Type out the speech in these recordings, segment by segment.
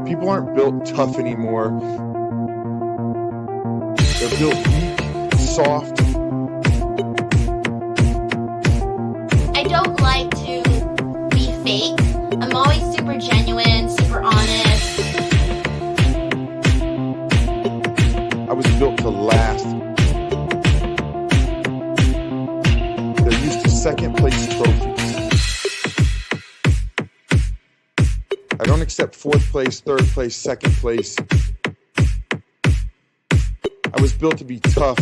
People aren't built tough anymore. They're built weak, soft. I don't like to be fake. I'm always super genuine, super honest. I was built to last. They're used to second place trophies. I don't accept fourth place, third place, second place. I was built to be tough.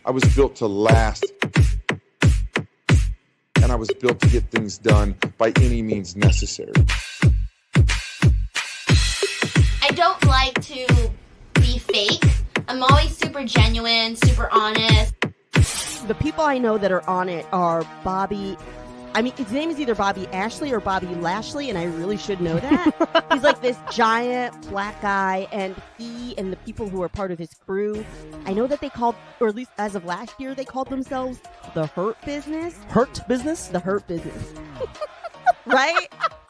I was built to last. And I was built to get things done by any means necessary. I don't like to be fake. I'm always super genuine, super honest. The people I know that are on it are Bobby. I mean, his name is either Bobby Ashley or Bobby Lashley, and I really should know that. He's like this giant black guy, and he and the people who are part of his crew, I know that they called, or at least as of last year, they called themselves the Hurt Business. Hurt Business? The Hurt Business. Right?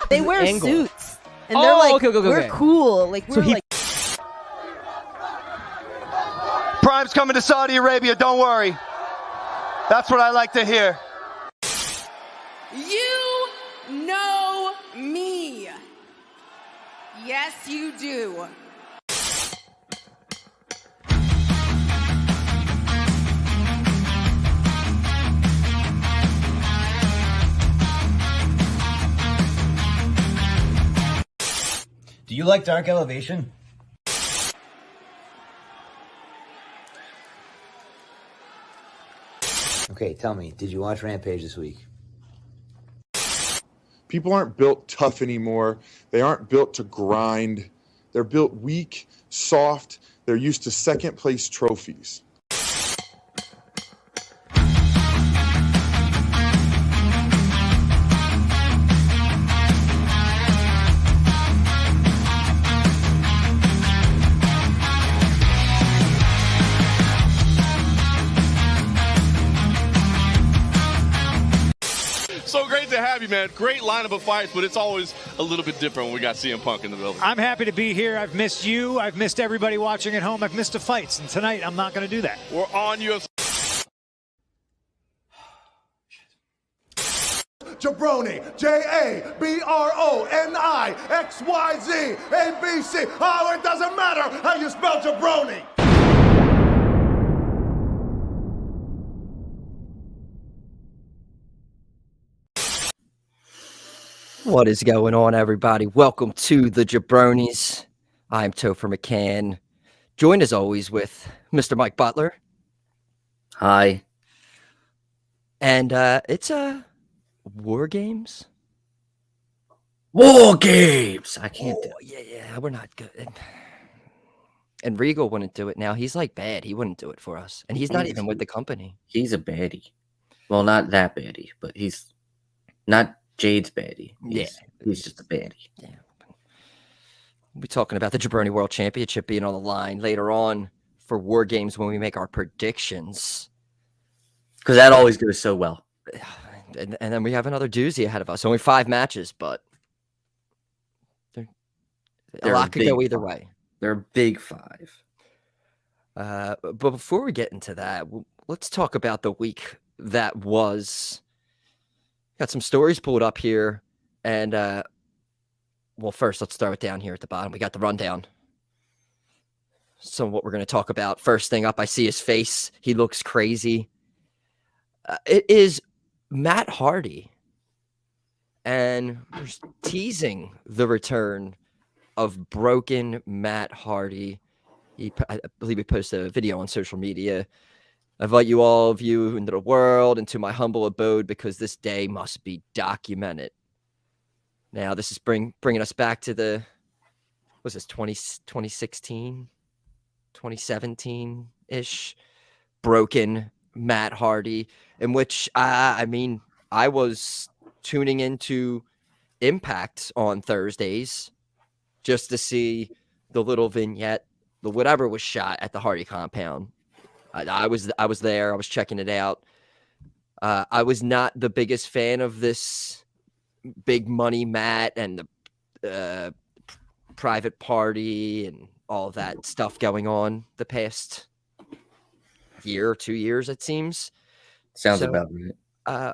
They wear Angle. suits. And they're like, okay. we're cool. Like, we're like... Prime's coming to Saudi Arabia, don't worry. That's what I like to hear. You know me. Yes, you do. Do you like Dark Elevation? Okay, tell me, did you watch Rampage this week? People aren't built tough anymore. They aren't built to grind. They're built weak, soft. They're used to second place trophies. So great to have you, man. Great lineup of fights, but it's always a little bit different when we got CM Punk in the building. I'm happy to be here. I've missed you. I've missed everybody watching at home. I've missed the fights. And tonight, I'm not going to do that. We're on UFC. jaBROni, jaBROni, ABC. Oh, it doesn't matter how you spell jaBROni. What is going on, everybody? Welcome to the jaBROnis. I'm Topher McCann, joined as always with Mr. Mike Butler. Hi. And it's War Games. War Games! I can't do it. Yeah, we're not good. And Regal wouldn't do it now. He's like bad. He wouldn't do it for us. And he's not even with the company. He's a baddie. Well, not that baddie, but he's not Jade's baddie. He's just a baddie. Yeah. We'll be talking about the jaBROni World Championship being on the line later on for War Games when we make our predictions. Because that always goes so well. And then we have another doozy ahead of us. Only 5 matches, but a lot could go either way. They're a big 5. But before we get into that, let's talk about the week that was. Got some stories pulled up here. And, well, first, let's start with down here at the bottom. We got the rundown. So what we're going to talk about. First thing up, I see his face. He looks crazy. It is Matt Hardy. And we're teasing the return of broken Matt Hardy. I believe he posted a video on social media. I invite you all of you into the world, into my humble abode, because this day must be documented. Now, this is bringing us back to the, was this 2016, 2017-ish, broken Matt Hardy, in which, I was tuning into Impact on Thursdays just to see the little vignette, the whatever was shot at the Hardy compound. I was there. I was checking it out. I was not the biggest fan of this big money Matt and private party and all that stuff going on the past year or 2 years, it seems. Sounds So, about right.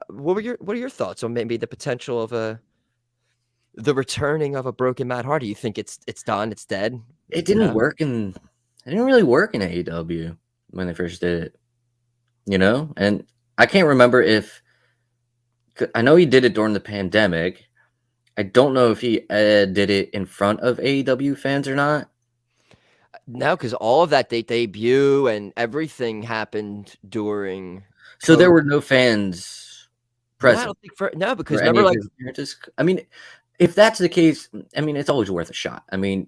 what are your thoughts on maybe the potential of the returning of a broken Matt Hardy? You think it's done, it's dead? It didn't really work in AEW when they first did it, and I can't remember I know he did it during the pandemic. I don't know if he did it in front of AEW fans or not. No, because all of that debut and everything happened during. So there COVID. were no fans present. No, I don't think because for any remember, of his appearances. I mean, if that's the case, I mean, it's always worth a shot. I mean,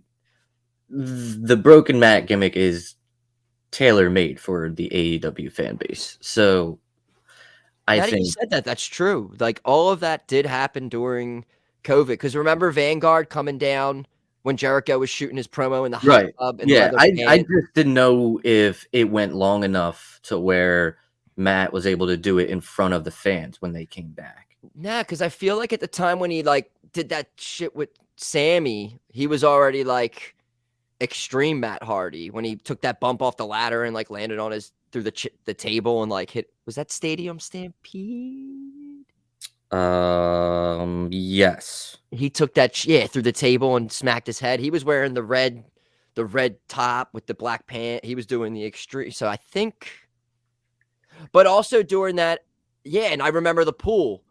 the broken Matt gimmick is tailor-made for the AEW fan base. So I now that think you said that, that's true. Like all of that did happen during COVID. Because remember Vanguard coming down when Jericho was shooting his promo in the hot tub. And yeah, I just didn't know if it went long enough to where Matt was able to do it in front of the fans when they came back. Nah, because I feel like at the time when he like did that shit with Sammy, he was already like extreme Matt Hardy when he took that bump off the ladder and like landed on his through the table and like hit. Was that Stadium Stampede? Yes. He took that through the table and smacked his head. He was wearing the red top with the black pant. He was doing the extreme. So I think, but also during that, and I remember the pool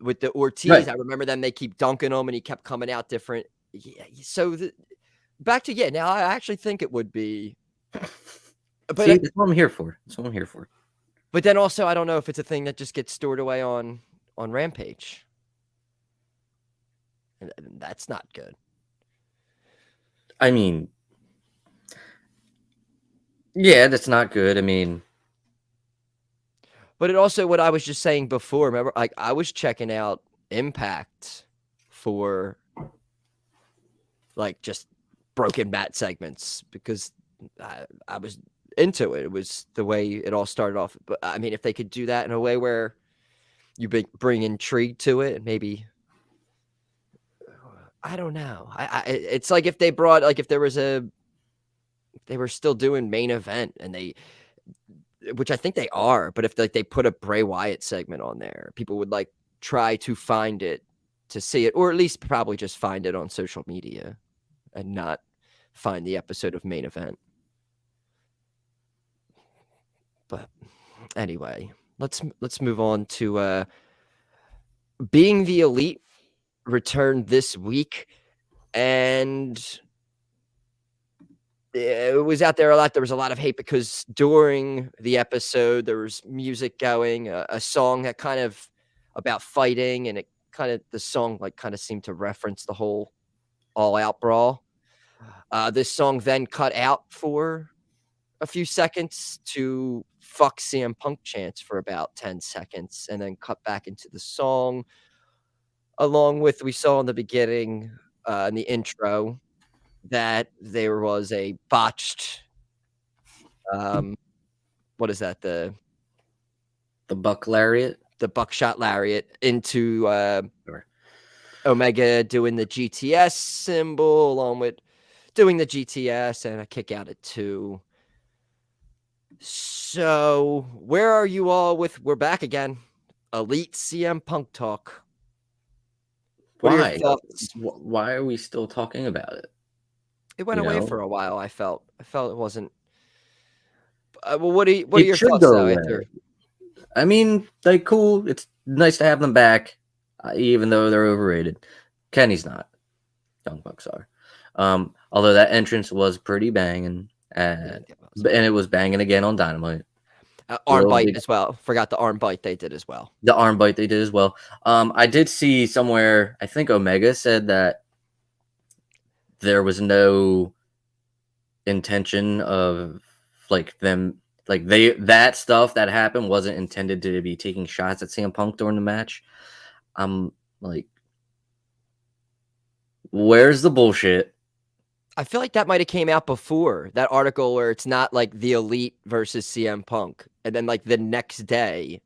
with the Ortiz. Right. I remember them. They keep dunking him and he kept coming out different. Yeah. So back to, now I actually think it would be. But see, that's what I'm here for. But then also, I don't know if it's a thing that just gets stored away on Rampage. And that's not good. I mean, yeah, that's not good. I mean, but it also, what I was just saying before, remember, like I was checking out Impact for like just broken Matt segments because I was into it. It was the way it all started off. But I mean, if they could do that in a way where you bring intrigue to it, and maybe, I don't know. It's like if they brought, like if there was they were still doing main event and which I think they are, but if like they put a Bray Wyatt segment on there, people would like try to find it to see it, or at least probably just find it on social media and not find the episode of main event. But anyway, let's move on to Being the Elite returned this week, and it was out there a lot. There was a lot of hate because during the episode there was music going, a song that kind of about fighting, and the song like kind of seemed to reference the whole All Out brawl. This song then cut out for a few seconds to fuck CM Punk chants for about 10 seconds, and then cut back into the song, along with, we saw in the beginning, in the intro, that there was a botched, what is that? The buck lariat, the buckshot lariat into Omega doing the GTS symbol, along with doing the GTS and a kick out at 2. So where are you all we're back again, Elite CM Punk talk? What are your thoughts? Why are we still talking about it? It went away for a while. I felt it wasn't. Well, what are your thoughts though? I mean, like, cool. It's nice to have them back, even though they're overrated. Kenny's not. Young Bucks are. Although that entrance was pretty banging, and it was banging again on Dynamite. Arm bite as well. Forgot the arm bite they did as well. The arm bite they did as well. I did see somewhere, I think Omega said that there was no intention of like them, like that stuff that happened wasn't intended to be taking shots at CM Punk during the match. I'm like, where's the bullshit? I feel like that might have came out before that article where it's not like the Elite versus CM Punk, and then like the next day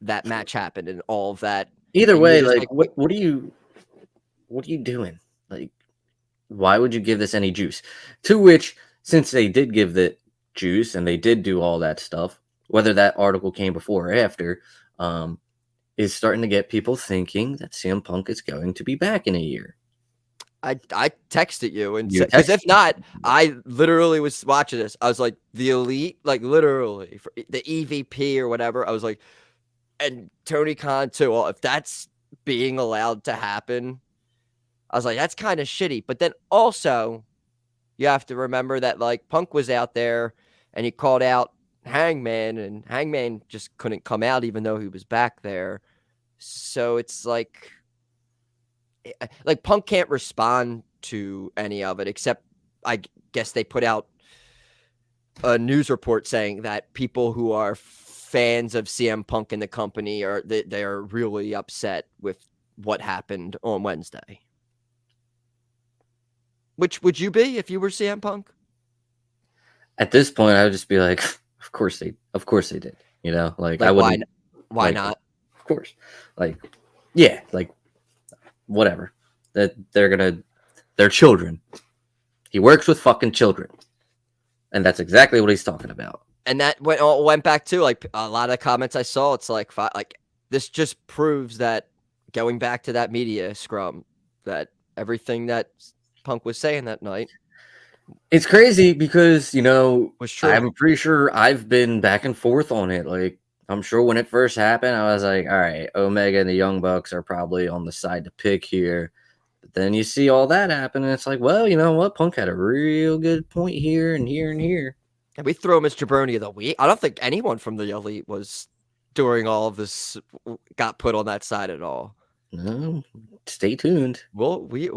that match happened and all of that. Either way, like what are you doing? Like, why would you give this any juice? To which, since they did give the juice and they did do all that stuff, whether that article came before or after, is starting to get people thinking that CM Punk is going to be back in a year. I texted you and said, because if not, I literally was watching this. I was like, the Elite, like literally for the EVP or whatever. I was like, and Tony Khan too. Well, if that's being allowed to happen, I was like, that's kind of shitty. But then also, you have to remember that like Punk was out there and he called out Hangman, and Hangman just couldn't come out even though he was back there. So it's like Punk can't respond to any of it, except I guess they put out a news report saying that people who are fans of CM Punk and the company they are really upset with what happened on Wednesday. Which would you be if you were CM Punk? At this point, I would just be like, of course they did. You know, like I wouldn't. Why not? Of course, like, yeah, like whatever. That they're children. He works with fucking children, and that's exactly what he's talking about. And that went back to like a lot of the comments I saw. It's like this just proves that going back to that media scrum, that everything that Punk was saying that night. It's crazy because, you know, was true. I'm pretty sure I've been back and forth on it. Like, I'm sure when it first happened, I was like, all right, Omega and the Young Bucks are probably on the side to pick here. But then you see all that happen, and it's like, well, you know what? Punk had a real good point here and here and here. And we throw him as jaBROni of the week. I don't think anyone from the Elite was during all of this got put on that side at all. No, stay tuned. Well, we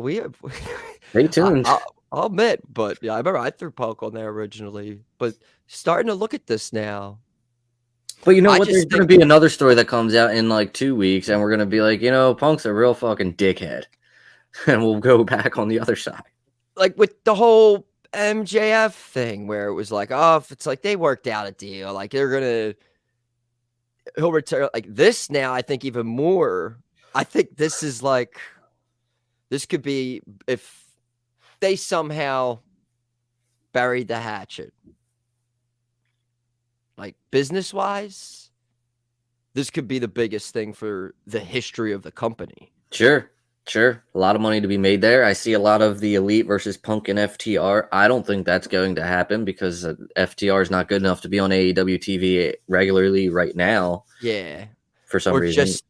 stay tuned. I'll admit, but yeah, I remember I threw Punk on there originally, but starting to look at this now. But you know what? There's going to be another story that comes out in like 2 weeks, and we're going to be like, you know, Punk's a real fucking dickhead. And we'll go back on the other side. Like with the whole MJF thing where it was like, oh, if it's like they worked out a deal, like he'll return like this now. I think even more. I think this is like, this could be if they somehow buried the hatchet. Like business wise, this could be the biggest thing for the history of the company. Sure. A lot of money to be made there. I see a lot of the Elite versus Punk and FTR. I don't think that's going to happen because FTR is not good enough to be on AEW TV regularly right now. Yeah. For some reason. Just,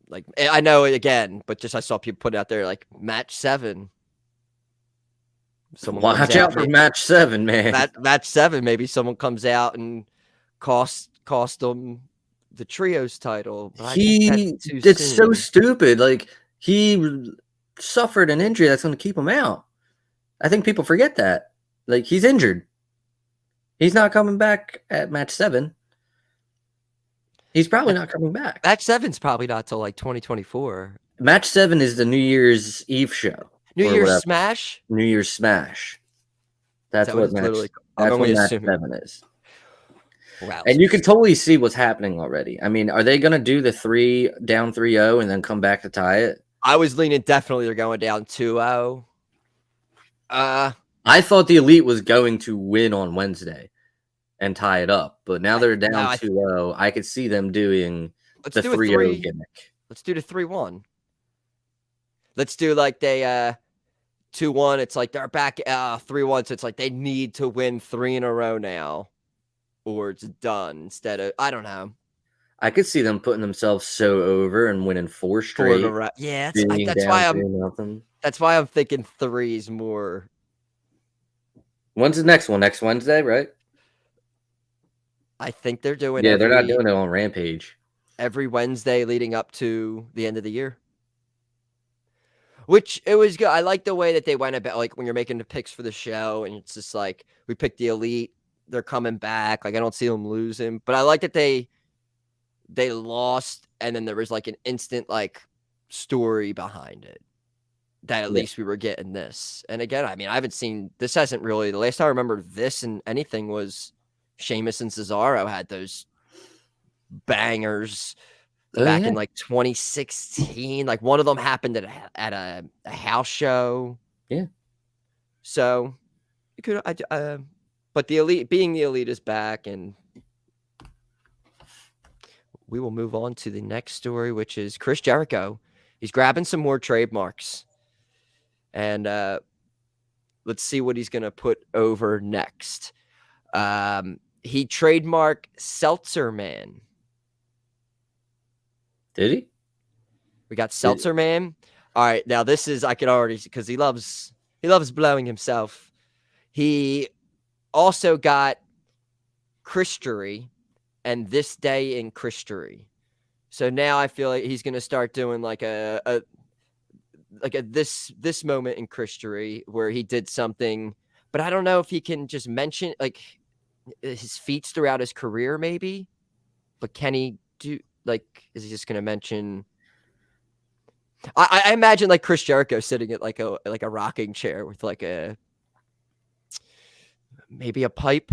like, I know it again, but just I saw people put it out there like match 7. Watch out for match 7, man. Match 7, maybe someone comes out and cost them the trios title. It's so stupid. Like, he suffered an injury that's going to keep him out. I think people forget that. Like, he's injured. He's not coming back at match 7. He's probably not coming back. Match 7's probably not till like 2024. Match 7 is the New Year's Eve show. New Year's Smash? New Year's Smash. That's what match 7 is. Wow. And you can totally see what's happening already. I mean, are they going to do the 3 down 3-0 and then come back to tie it? I was leaning definitely they're going down 2-0. I thought the Elite was going to win on Wednesday and tie it up, but now they're down 2-0. I could see them doing the 3-0 gimmick. Let's do the 3-1. Let's do like they 2-1. It's like they're back 3-1, so it's like they need to win 3 in a row now, or it's done. Instead of, I don't know. I could see them putting themselves so over and winning 4 straight. Yeah, that's why I'm thinking 3 is more. When's the next one? Next Wednesday, right? I think they're doing. Yeah, they're not doing it on Rampage. Every Wednesday leading up to the end of the year. Which it was good. I like the way that they went about, like when you're making the picks for the show, and it's just like we picked the Elite, they're coming back. Like I don't see them losing, but I like that they lost, and then there was like an instant like story behind it. That at least we were getting this. And again, I mean, I haven't seen this. Hasn't really. The last time I remember this and anything was Sheamus and Cesaro had those bangers. Back in like 2016, like one of them happened at a house show. Yeah, So you could, but the elite, being the elite, is back, and we will move on to the next story, which is Chris Jericho. He's grabbing some more trademarks, and let's see what he's gonna put over next. He trademarked Seltzer Man. Did he? We got Seltzer Man. All right, now this is, I can already, because he loves blowing himself. He also got Christery and This Day in Christery. So now I feel like he's gonna start doing like a this moment in Christery where he did something, but I don't know if he can just mention like his feats throughout his career, maybe. But can he do, like, is he just gonna mention? I imagine like Chris Jericho sitting at like a rocking chair with like maybe a pipe,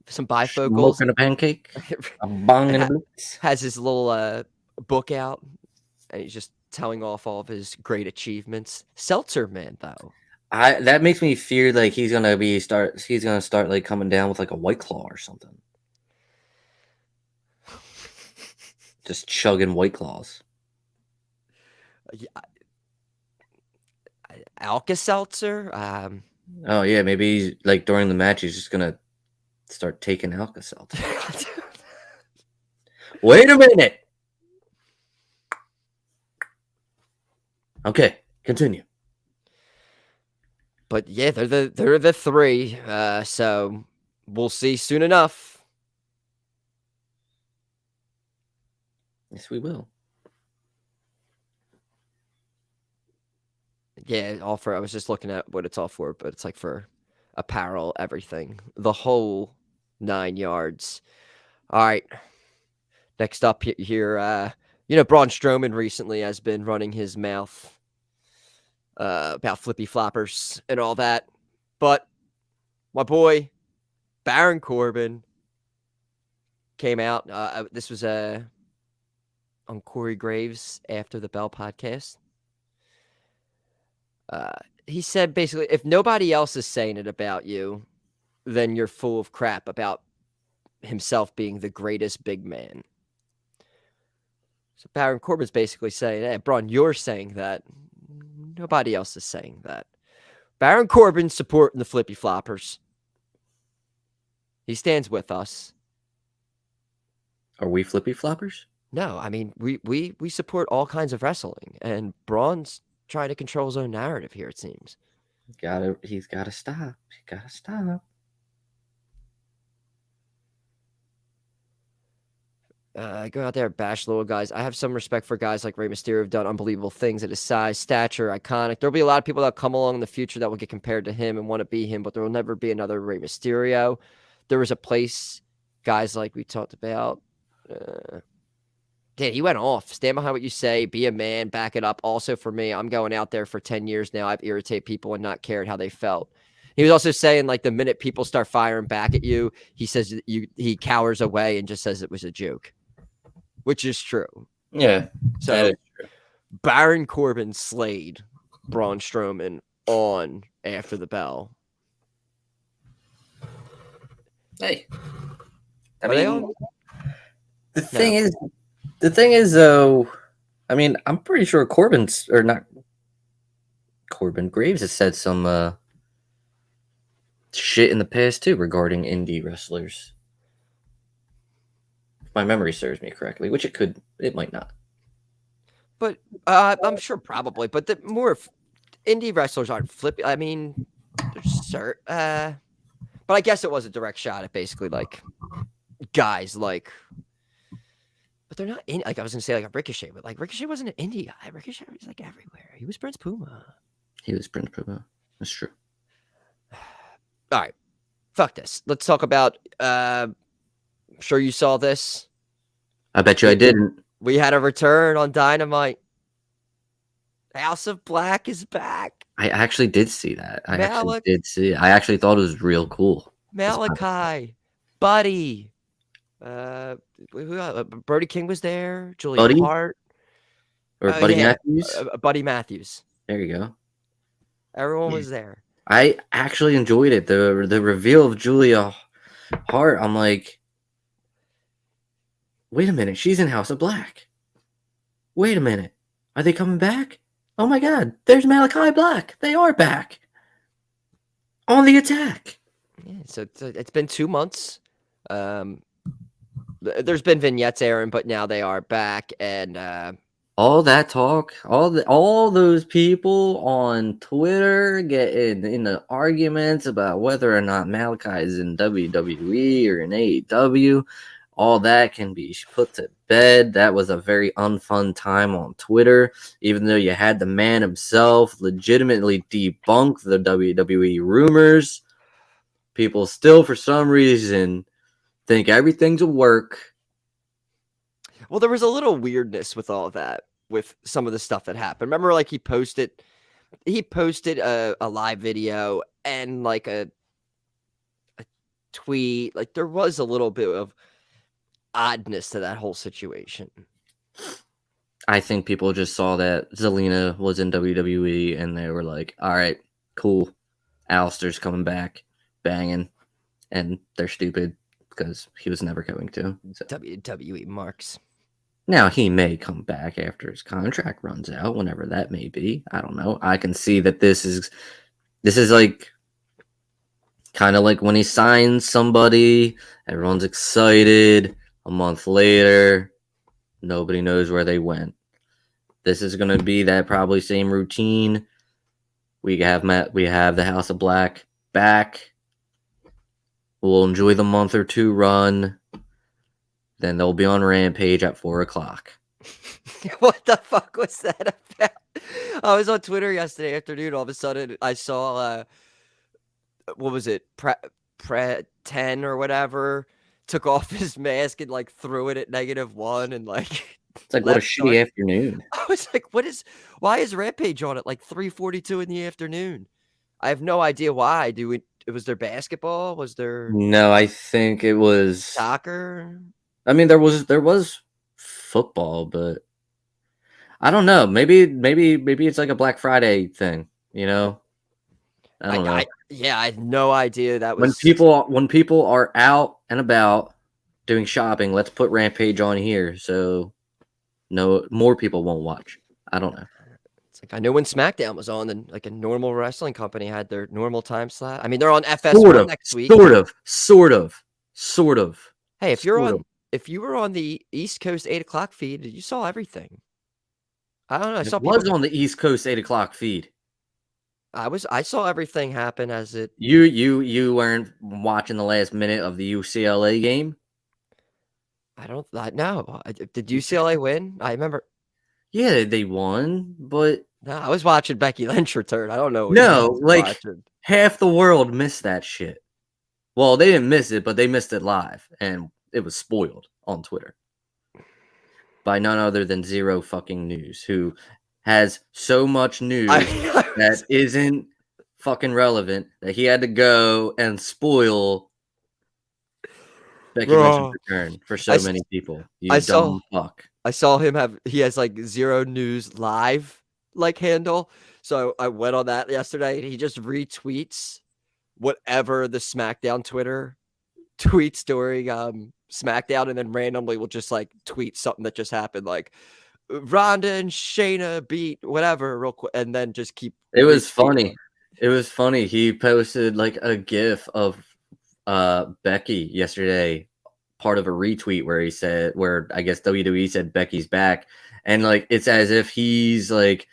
some bifocals, Smoking a pancake, a bong and a blitz. Has his little book out, and he's just telling off all of his great achievements. Seltzer Man, though, that makes me fear like he's gonna start like coming down with like a White Claw or something. Just chugging White Claws. Alka-Seltzer. Oh yeah, maybe he's, like during the match he's just gonna start taking Alka-Seltzer. Wait a minute. Okay, continue. But yeah, they're the three. So we'll see soon enough. Yes, we will. Yeah, all for. I was just looking at what it's all for, but it's like for apparel, everything, the whole 9 yards. All right. Next up here, Braun Strowman recently has been running his mouth about flippy floppers and all that, but my boy Baron Corbin came out. This was on Corey Graves' After the Bell podcast. He said basically, if nobody else is saying it about you, then you're full of crap about himself being the greatest big man. So Baron Corbin's basically saying, hey, Braun, you're saying that. Nobody else is saying that. Baron Corbin supporting the flippy floppers. He stands with us. Are we flippy floppers? No, I mean, we support all kinds of wrestling, and Braun's trying to control his own narrative here, it seems. He's gotta stop. He's gotta stop. Go out there, bash little guys. I have some respect for guys like Rey Mysterio who've done unbelievable things at his size, stature, iconic. There'll be a lot of people that come along in the future that will get compared to him and want to be him, but there will never be another Rey Mysterio. There was a place, guys like we talked about. He went off. Stand behind what you say. Be a man. Back it up. Also, for me, I'm going out there for 10 years now. I've irritated people and not cared how they felt. He was also saying, like, the minute people start firing back at you, he says he cowers away and just says it was a joke, which is true. Yeah. So, that is true. Baron Corbin slayed Braun Strowman on After the Bell. Hey. I mean, the thing is, though, I mean, I'm pretty sure Graves has said some shit in the past too regarding indie wrestlers. If my memory serves me correctly, which it might not. But I'm sure probably. But the more indie wrestlers aren't flippy. I mean, but I guess it was a direct shot at basically like guys like. But they're not in. Like I was gonna say, like a Ricochet, but like Ricochet wasn't an indie guy. Ricochet was like everywhere. He was Prince Puma. That's true. All right, fuck this. Let's talk about. I'm sure you saw this. I bet you I didn't. We had a return on Dynamite. House of Black is back. I actually did see that. I actually thought it was real cool. Malachi, Buddy. Brody King was there. Julia Hart. Or Buddy Matthews? Buddy Matthews. There you go. Everyone was there. I actually enjoyed it. The reveal of Julia Hart, I'm like, wait a minute, she's in House of Black. Wait a minute, are they coming back? Oh my God, there's Malachi Black. They are back on the attack. Yeah, so it's been 2 months. There's been vignettes, Aaron, but now they are back, and all that talk, all those people on Twitter getting into arguments about whether or not Malachi is in WWE or in AEW, all that can be put to bed. That was a very unfun time on Twitter, even though you had the man himself legitimately debunk the WWE rumors. People still, for some reason, think everything's a work. Well, there was a little weirdness with all of that, with some of the stuff that happened. Remember, like he posted a live video and like a tweet. Like there was a little bit of oddness to that whole situation. I think people just saw that Zelina was in WWE and they were like, all right, cool. Alistair's coming back, banging. And they're stupid because he was never going to. So. WWE marks. Now, he may come back after his contract runs out, whenever that may be. I don't know. I can see that this is like kind of like when he signs somebody, everyone's excited. A month later, nobody knows where they went. This is going to be that probably same routine. We have the House of Black back. We'll enjoy the month or two run. Then they'll be on Rampage at 4:00. What the fuck was that about? I was on Twitter yesterday afternoon. All of a sudden, I saw, what was it? Pre 10 or whatever took off his mask and like threw it at -1 and like. It's like, what a shitty afternoon. I was like, why is Rampage on at like 3:42 in the afternoon? I have no idea why. Was there basketball? Was there? No, I think it was soccer. I mean, there was football, but I don't know. Maybe it's like a Black Friday thing, you know? I don't know. I had no idea that was when people are out and about doing shopping, let's put Rampage on here so no more people won't watch. I don't know. It's like I know when SmackDown was on, and like a normal wrestling company had their normal time slot. I mean, they're on FS1 next week. Sort of. Hey, if you were on the East Coast 8:00 feed, you saw everything. I don't know. I was on the East Coast 8:00 feed. I saw everything happen as it. You weren't watching the last minute of the UCLA game? I don't know. Did UCLA win? I remember. Yeah, they won, but no, I was watching Becky Lynch return. I don't know. No, like half the world missed that shit. Well, they didn't miss it, but they missed it live, and it was spoiled on Twitter by none other than Zero fucking News, who has so much news that isn't fucking relevant that he had to go and spoil Becky Lynch's return for so many people. Dumb fuck. I saw him he has like Zero News Live like handle. So I went on that yesterday and he just retweets whatever the SmackDown Twitter tweets during SmackDown, and then randomly will just like tweet something that just happened, like Ronda and Shayna beat whatever real quick, and then just keep. It was funny. It was funny. He posted like a GIF of Becky yesterday, part of a retweet where I guess WWE said Becky's back, and like it's as if he's like,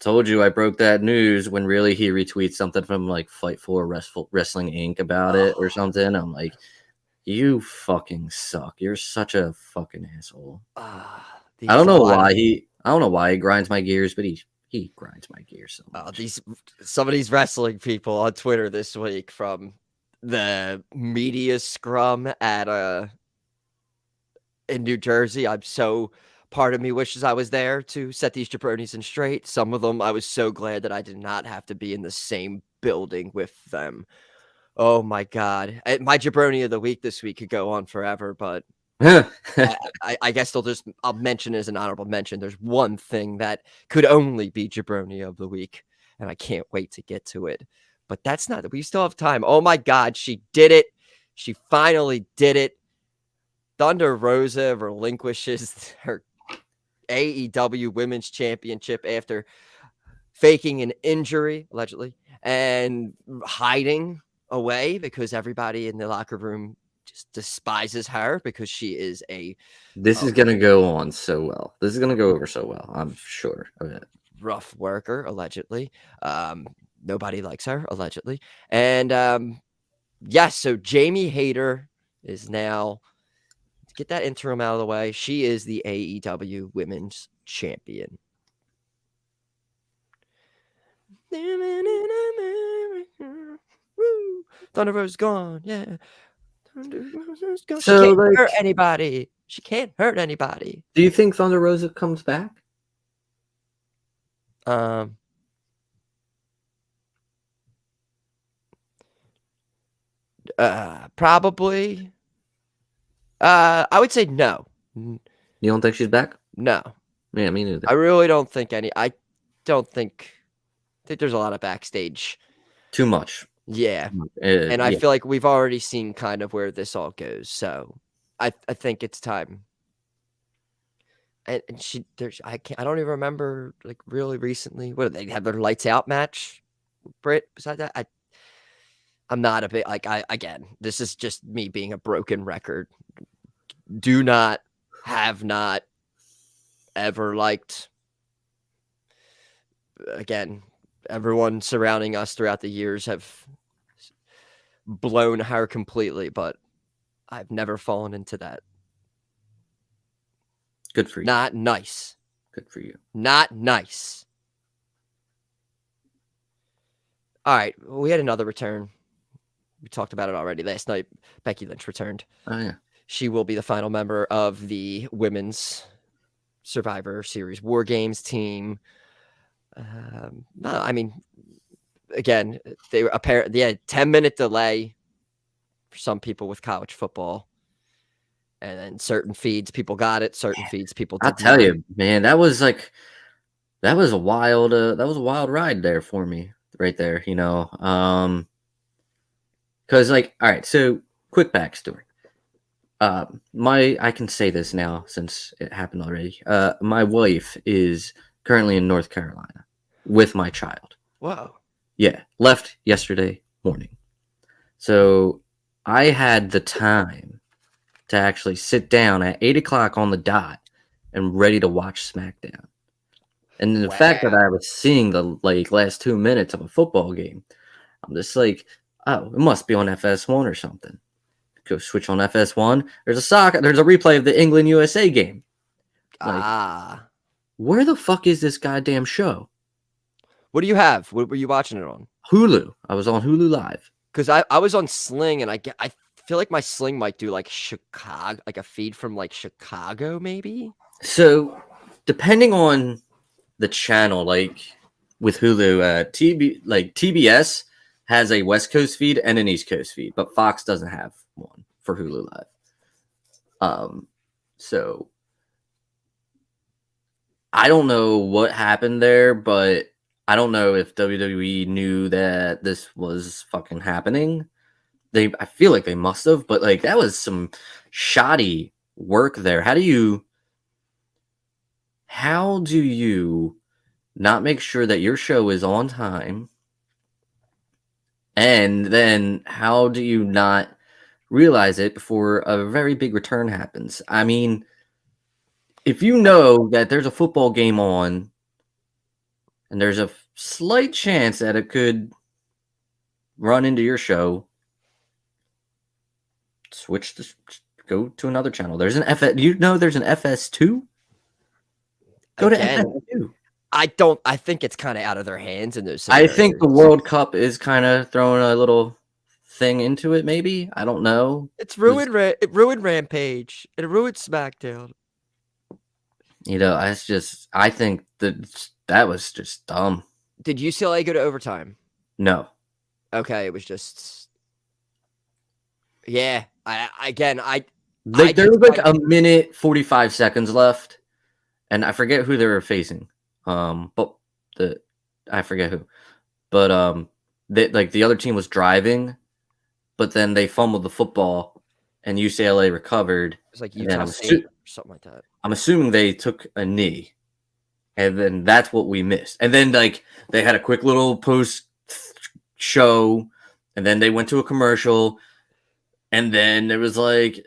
told you I broke that news, when really he retweets something from like Fightful Wrestling Inc. about it or something. I'm like, you fucking suck. You're such a fucking asshole. I don't know why he grinds my gears, but he grinds my gears so much. Some of these wrestling people on Twitter this week, from the media scrum at in New Jersey. Part of me wishes I was there to set these jabronis in straight. Some of them, I was so glad that I did not have to be in the same building with them. Oh my God. My jabroni of the week this week could go on forever, but I guess I'll mention as an honorable mention. There's one thing that could only be jabroni of the week, and I can't wait to get to it. But that's not. We still have time. Oh my God, she did it! She finally did it. Thunder Rosa relinquishes her AEW Women's Championship after faking an injury, allegedly, and hiding away because everybody in the locker room just despises her because she is a This is going to go on so well. This is going to go over so well. I'm sure of it. rough worker, allegedly. Nobody likes her, allegedly. And yes, so Jamie Hayter is now, to get that interim out of the way, she is the AEW Women's Champion. Thunder Rosa's gone. Yeah. Thunder Rosa's gone. So, she can't hurt anybody. She can't hurt anybody. Do you think Thunder Rosa comes back? Probably. I would say no. You don't think she's back? No. Yeah, me neither. I really don't think any. I think there's a lot of backstage. Too much. Yeah. And I yeah. feel like we've already seen kind of where this all goes. So I think it's time. And I don't even remember, like, really recently. What did they have, their lights out match? Britt, besides that, I'm not a bit like, again, this is just me being a broken record. Have not ever liked, again, everyone surrounding us throughout the years have blown her completely, but I've never fallen into that. Good for you. Not nice. Good for you. Not nice. All right. We had another return. We talked about it already last night. Becky Lynch returned. Oh, yeah. She will be the final member of the Women's Survivor Series War Games team. I mean, again, they had 10-minute delay for some people with college football. And then certain feeds, people got it. Certain feeds, people didn't. I'll tell you, man, that was a wild ride there for me right there, you know. Because, like, all right, so quick backstory. I can say this now since it happened already. My wife is currently in North Carolina with my child. Whoa. Yeah, left yesterday morning. So I had the time to actually sit down at 8 o'clock on the dot and ready to watch SmackDown. And the fact that I was seeing the last 2 minutes of a football game, I'm just like, oh, it must be on FS1 or something. Go switch on FS1. There's a replay of the England USA game. Where the fuck is this goddamn show? What do you have? What were you watching it on? Hulu. I was on Hulu Live. Because I was on Sling, and I feel like my Sling might do like Chicago, like a feed from like Chicago, maybe. So, depending on the channel, like with Hulu, TBS has a West Coast feed and an East Coast feed, but Fox doesn't have one for Hulu Live. So I don't know what happened there, but I don't know if WWE knew that this was fucking happening. I feel like they must have, but like that was some shoddy work there. How do you not make sure that your show is on time? And then how do you not realize it before a very big return happens? I mean, if you know that there's a football game on and there's a slight chance that it could run into your show, go to another channel. There's an there's an FS2? Go to FS2. I think it's kind of out of their hands in those scenarios. I think the World Cup is kind of throwing a little thing into it, maybe. I don't know. It ruined Rampage. It ruined SmackDown. You know, I think that was just dumb. Did UCLA go to overtime? No. Okay, it was just... Yeah. There was like a minute 45 seconds left, and I forget who they were facing. I forget who. But the other team was driving, but then they fumbled the football, and UCLA recovered. It's like And then Utah State or something like that. I'm assuming they took a knee, and then that's what we missed. And then like they had a quick little post show, and then they went to a commercial, and then it was like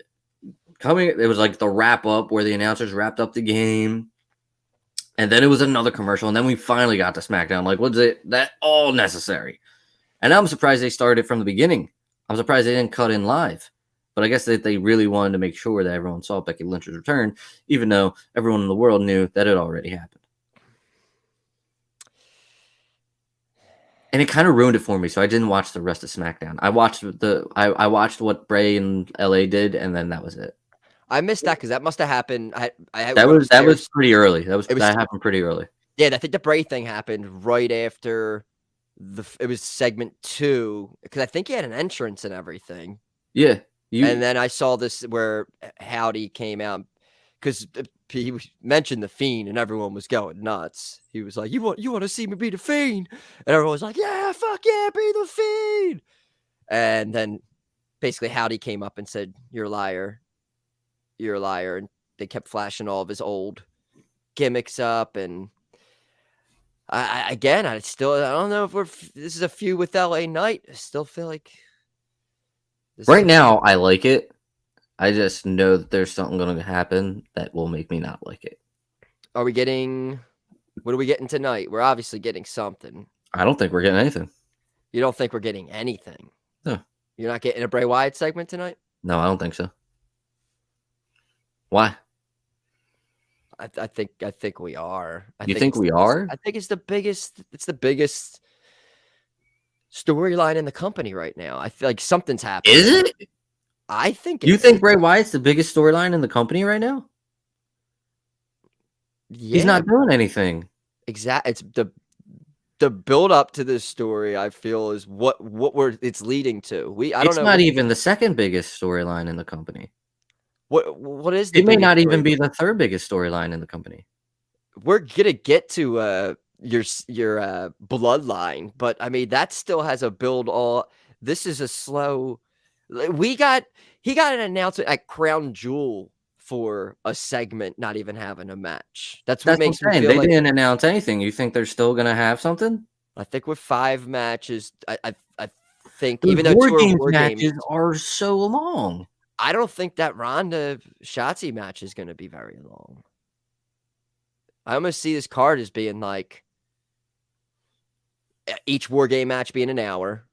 the wrap up where the announcers wrapped up the game, and then it was another commercial, and then we finally got to SmackDown. Like, was it that all necessary? And I'm surprised they started from the beginning. I'm surprised they didn't cut in live. But I guess that they really wanted to make sure that everyone saw Becky Lynch's return, even though everyone in the world knew that it already happened. And it kind of ruined it for me, so I didn't watch the rest of SmackDown. I watched what Bray and LA did, and then that was it. I missed that because that must have happened. That was pretty early. That happened pretty early. Yeah, I think the Bray thing happened right after it was segment 2, because I think he had an entrance and everything. Yeah. And then I saw this where Howdy came out because he mentioned the Fiend and everyone was going nuts. He was like, "You want to see me be the Fiend?" And everyone was like, "Yeah, fuck yeah, be the Fiend." And then basically Howdy came up and said, "You're a liar. You're a liar." And they kept flashing all of his old gimmicks up. And I don't know if this is a feud with LA Knight. I still feel like right now I like it. I just know that there's something going to happen that will make me not like it. What are we getting tonight? We're obviously getting something. I don't think we're getting anything. You don't think we're getting anything? No. You're not getting a Bray Wyatt segment tonight? No, I don't think so. Why? I think we are. You think we are? I think it's the biggest storyline in the company right now. I feel like something's happening. Is it? I think you think Bray Wyatt's the biggest storyline in the company right now? Yeah. He's not doing anything. Exactly. It's the build up to this story, I feel, is what it's leading to. It's not even the second biggest storyline in the company. What is it may not even be the third biggest storyline in the company. We're gonna get to your bloodline, but I mean that still has a build. This is a slow. He got an announcement at Crown Jewel for a segment, not even having a match. That's what makes me feel they like didn't announce anything. You think they're still gonna have something? I think with 5 matches, I think the even though war matches are so long. I don't think that Ronda Shotzi match is going to be very long. I almost see this card as being like each War Game match being an hour.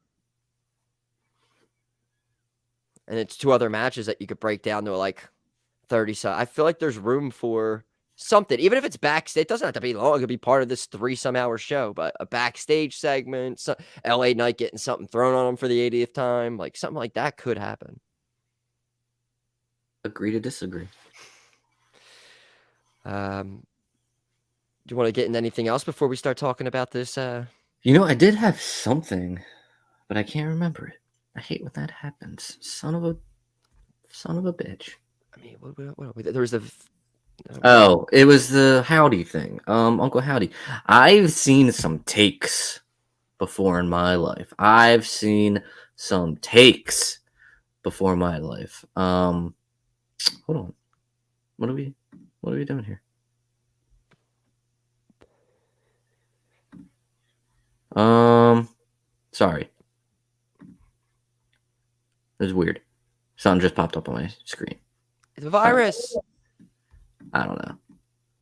And it's 2 other matches that you could break down to like 30. So I feel like there's room for something, even if it's backstage. It doesn't have to be long. It could be part of this 3-some-hour show, but a backstage segment, LA Knight getting something thrown on him for the 80th time, like something like that could happen. Agree to disagree. Do you want to get into anything else before we start talking about this? I did have something, but I can't remember it. I hate when that happens. Son of a bitch. I mean, what there was the. It was the Howdy thing. Uncle Howdy. I've seen some takes before in my life. Hold on. What are we doing here? Sorry. It was weird. Something just popped up on my screen. It's a virus. I don't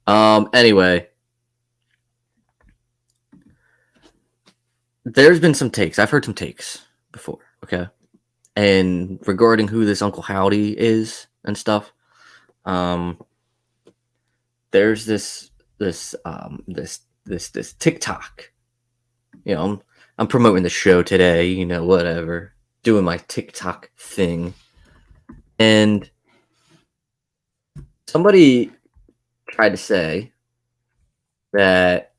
know. Anyway. There's been some takes. I've heard some takes before, okay? And regarding who this Uncle Howdy is and stuff, there's this TikTok. I'm promoting the show today, whatever, doing my TikTok thing, and somebody tried to say that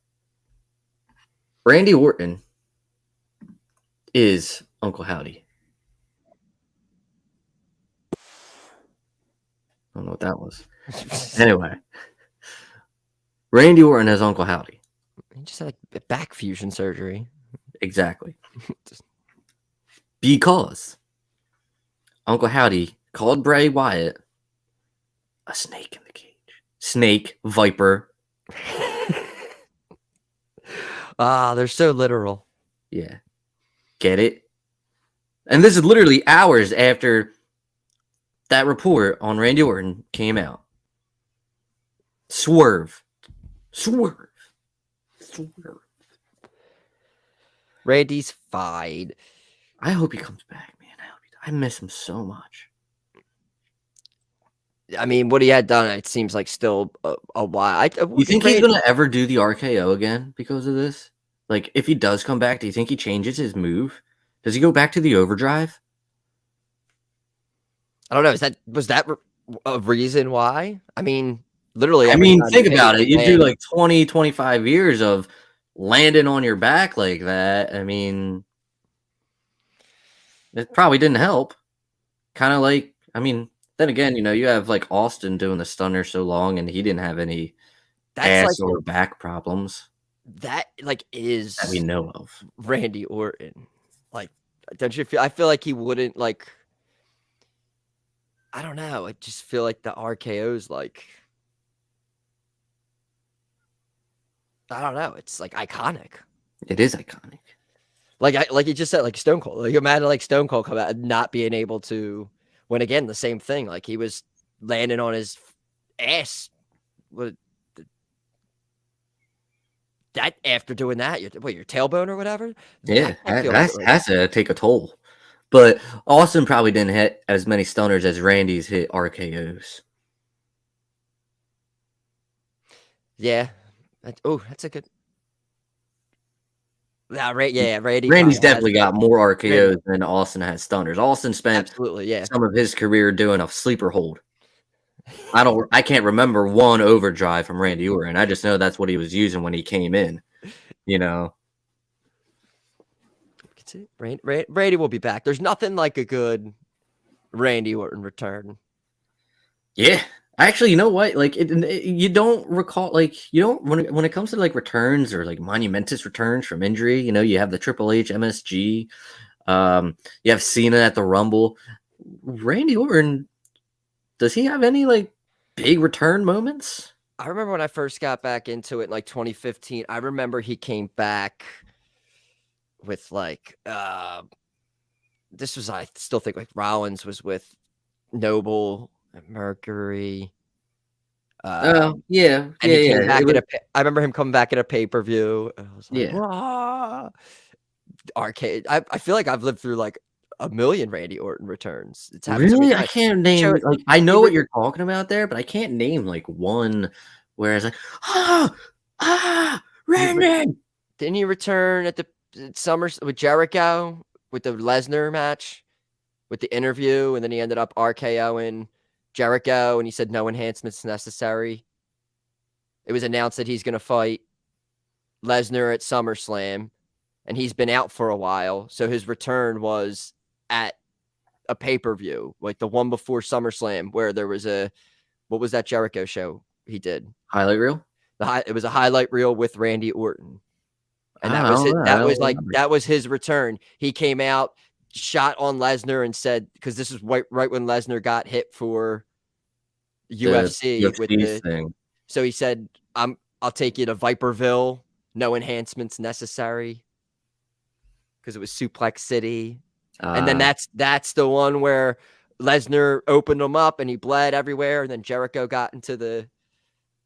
Randy Orton is Uncle Howdy. I don't know what that was. Anyway, Randy Orton is Uncle Howdy. He just had like back fusion surgery. Exactly. Because Uncle Howdy called Bray Wyatt a snake in the cage. Snake, viper. They're so literal. Yeah. Get it? And this is literally hours after that report on Randy Orton came out. Swerve. Randy's fine. I hope he comes back, man. I miss him so much. I mean, what he had done, it seems like still a while. You think he's going to ever do the RKO again because of this? Like, if he does come back, do you think he changes his move? Does he go back to the overdrive? I don't know. Was that a reason why? I mean, literally. I mean, think about it. You do like 20, 25 years of landing on your back like that. I mean, it probably didn't help. Kind of like, I mean, then again, you have like Austin doing the stunner so long and he didn't have any ass or back problems. That like is that we know of. Randy Orton. Like, don't you feel? I feel like he wouldn't like. I don't know. I just feel like the RKO's like. I don't know. It's like iconic. It is iconic. Like you just said, like Stone Cold. Like imagine like Stone Cold come out and not being able to. When again the same thing. Like he was landing on his ass. That after doing that, your tailbone or whatever. Yeah, that has to take a toll. But Austin probably didn't hit as many stunners as Randy's hit RKOs. Yeah. That's a good. Randy's definitely got more RKOs than Austin has stunners. Austin spent some of his career doing a sleeper hold. I can't remember one overdrive from Randy Orton. I just know that's what he was using when he came in. Randy will be back. There's nothing like a good Randy Orton return. Yeah. Actually, you know what? Like you don't recall, like when it comes to like returns or like monumentous returns from injury, you have the Triple H MSG, you have Cena at the Rumble. Randy Orton, does he have any like big return moments? I remember when I first got back into it in like 2015. I remember he came back with like this was, I still think, like Rollins was with Noble and Mercury. Yeah. I remember him coming back at a pay-per-view. I was like, arcade. I feel like I've lived through like a million Randy Orton returns. It's really, I can't name. Like, I know what you're talking about there, but I can't name like one where it's like, Randy. Didn't he return at the Summers with Jericho with the Lesnar match, with the interview, and then he ended up RKOing Jericho, and he said no enhancements necessary. It was announced that he's going to fight Lesnar at SummerSlam, and he's been out for a while, so his return was at a pay-per-view, like the one before SummerSlam, where there was what was that Jericho show he did? Highlight reel? It was a highlight reel with Randy Orton. And that was his return. He came out, shot on Lesnar, and said, because this is right when Lesnar got hit for UFC with the thing. So he said, I'll take you to Viperville, no enhancements necessary. Because it was Suplex City. And then that's the one where Lesnar opened him up and he bled everywhere, and then Jericho got into the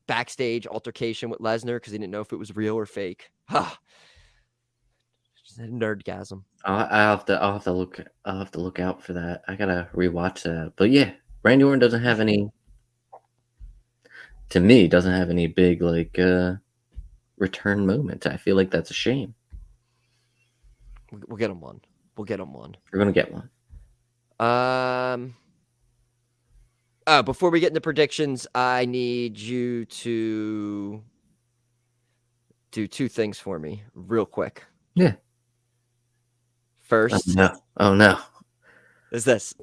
backstage altercation with Lesnar because he didn't know if it was real or fake. Nerdgasm. I'll have to look out for that. I gotta rewatch that. But yeah, Randy Orton doesn't have any. To me, doesn't have any big like return moments. I feel like that's a shame. We'll get him one. We're gonna get one. Before we get into predictions, I need you to do two things for me real quick. Yeah. First. Oh no. Is this.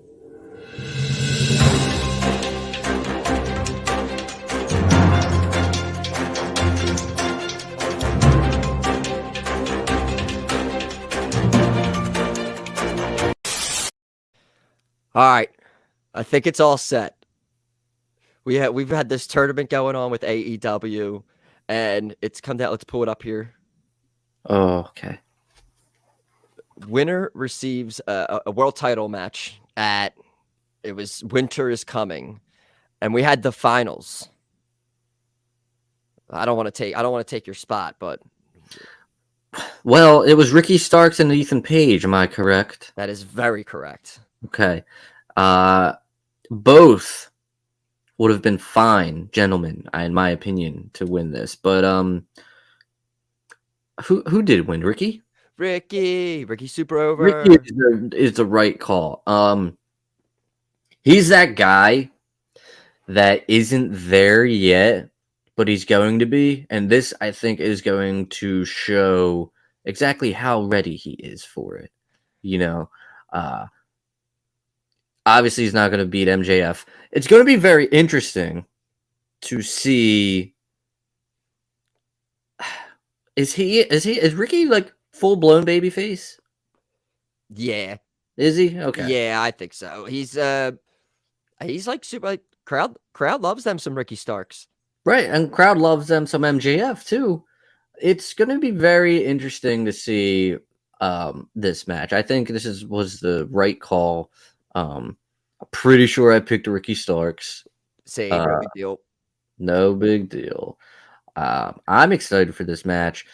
All right. I think it's all set. We've had this tournament going on with AEW, and it's come down. Let's pull it up here. Oh, okay. Winner receives a world title match at. It was Winter is Coming, and we had the finals. I don't want to take your spot, but Well, it was Ricky Starks and Ethan Page. Am I correct? that is very correct. Okay. Both would have been fine gentlemen, in my opinion, to win this. But who did win? Ricky Super over. Ricky is the right call. He's that guy that isn't there yet, but he's going to be, and this I think is going to show exactly how ready he is for it. Obviously he's not going to beat MJF. It's going to be very interesting to see. Is Ricky like full blown babyface? Yeah. Is he? Okay. Yeah, I think so. He's like super like crowd loves them some Ricky Starks. Right, and crowd loves them some MJF too. It's going to be very interesting to see this match. I think this was the right call. I'm pretty sure I picked Ricky Starks. Same, no big deal. No big deal. I'm excited for this match.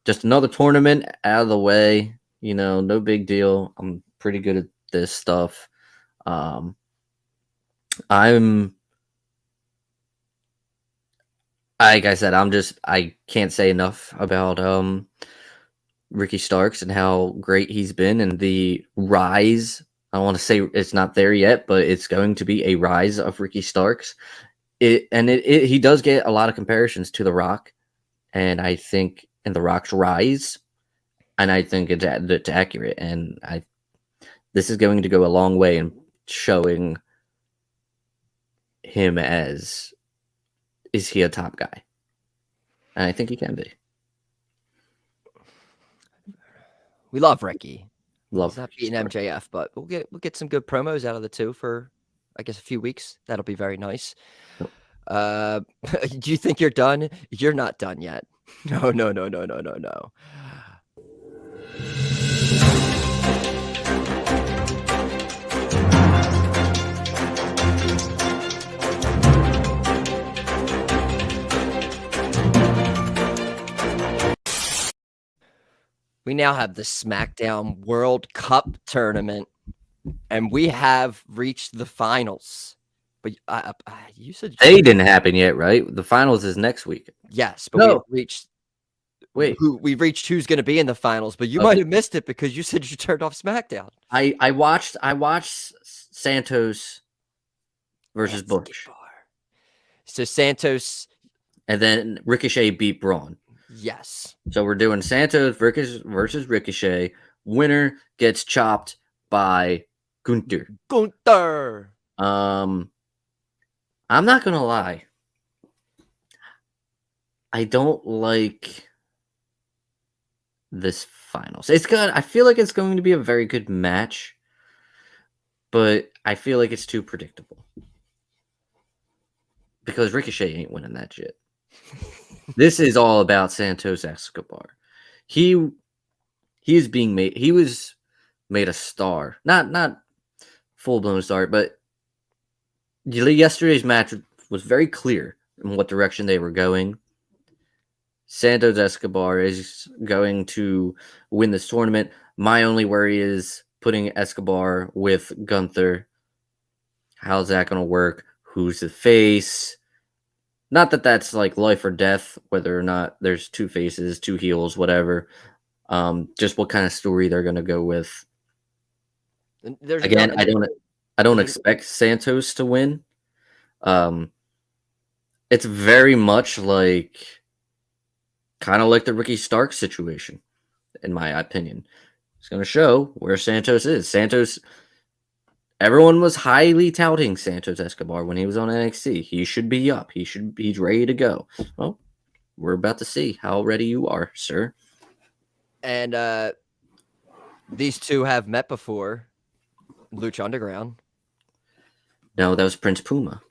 Just another tournament out of the way. No big deal. I'm pretty good at this stuff. Like I said, I can't say enough about Ricky Starks and how great he's been and the rise. I want to say it's not there yet, but it's going to be a rise of Ricky Starks. He does get a lot of comparisons to The Rock, and I think in The Rock's rise, and I think it's accurate. And this is going to go a long way in showing him as, is he a top guy? And I think he can be. We love Ricky. Love He's not beating MJF, but we'll get some good promos out of the two for, I guess, a few weeks. That'll be very nice. Do you think you're done? You're not done yet. No. We now have the SmackDown World Cup tournament, and we have reached the finals. But you said they didn't happen yet, right? The finals is next week. Yes, but we've reached. Wait, we've reached who's going to be in the finals, but you might have missed it because you said you turned off SmackDown. I watched Santos versus Bush. So Santos, and then Ricochet beat Braun. Yes. So we're doing Santos versus Ricochet. Winner gets chopped by Gunther. I'm not gonna lie. I don't like this finals. It's good. I feel like it's going to be a very good match, but I feel like it's too predictable because Ricochet ain't winning that shit. This is all about Santos Escobar. He is being made. He was made a star, not full blown star, but yesterday's match was very clear in what direction they were going. Santos Escobar is going to win this tournament. My only worry is putting Escobar with Gunther. How's that going to work? Who's the face? Not that that's like life or death, whether or not there's two faces, two heels, whatever. Just what kind of story they're going to go with. Again, I don't expect Santos to win. It's very much like kind of like the Ricky Starks situation, in my opinion. It's going to show where Santos is. Everyone was highly touting Santos Escobar when he was on NXT. He should be up. He's ready to go. Well, we're about to see how ready you are, sir. And these two have met before. Lucha Underground. No, that was Prince Puma.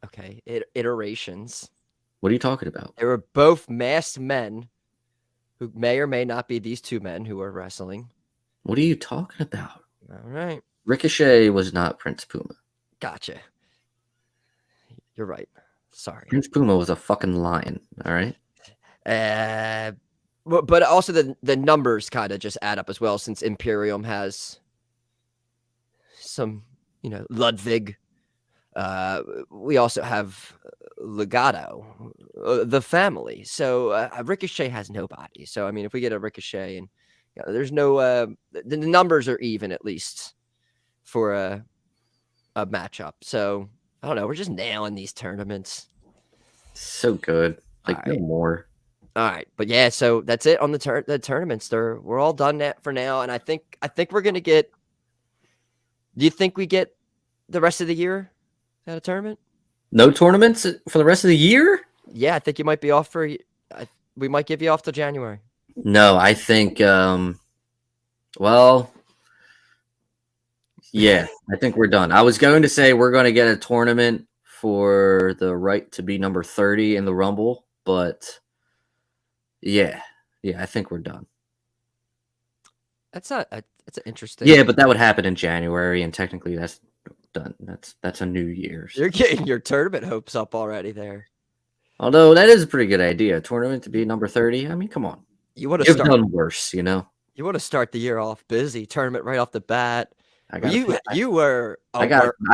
Okay, iterations. What are you talking about? They were both masked men who may or may not be these two men who are wrestling. What are you talking about? All right. Ricochet was not Prince Puma. Gotcha. You're right. Sorry. Prince Puma was a fucking lion. All right. But also the numbers kind of just add up as well, since Imperium has some, Ludwig. We also have Legado, the family. So Ricochet has nobody. So I mean, if we get a Ricochet, and there's no, the numbers are even at least for a matchup. So I don't know. We're just nailing these tournaments. So good. Like no more. All right, but yeah, so that's it on the tournaments. We're all done for now, and I think we're gonna get. Do you think we get the rest of the year at a tournament? No tournaments for the rest of the year? Yeah, I think you might be off for. We might give you off till January. No, I think. Well, yeah, I think we're done. I was going to say we're going to get a tournament for the right to be number 30 in the Rumble, but. Yeah, I think we're done. That's an interesting. Yeah, but that would happen in January, and technically that's done. That's a New Year's. You're getting your tournament hopes up already there. Although that is a pretty good idea, a tournament to be number 30. I mean, come on. You want to You've start done worse, You want to start the year off busy, tournament right off the bat. I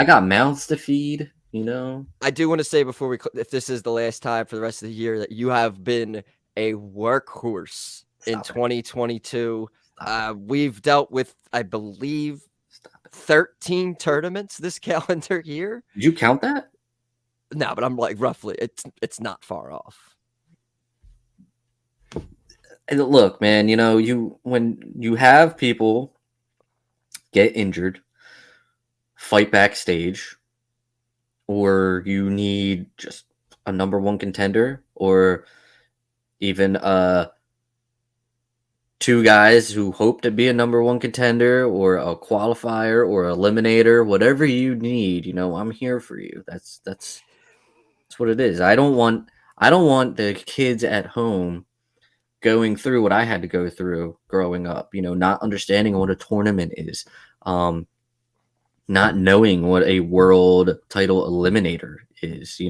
got mouths to feed. I do want to say before if this is the last time for the rest of the year, that you have been a workhorse in 2022. We've dealt with, I believe, 13 tournaments this calendar year. Did you count that? No, but I'm like roughly. It's not far off. Look, man, when you have people get injured, fight backstage, or you need just a number one contender, or even two guys who hope to be a number one contender or a qualifier or eliminator, whatever you need, I'm here for you. That's what it is. I don't want the kids at home going through what I had to go through growing up, not understanding what a tournament is, not knowing what a world title eliminator is,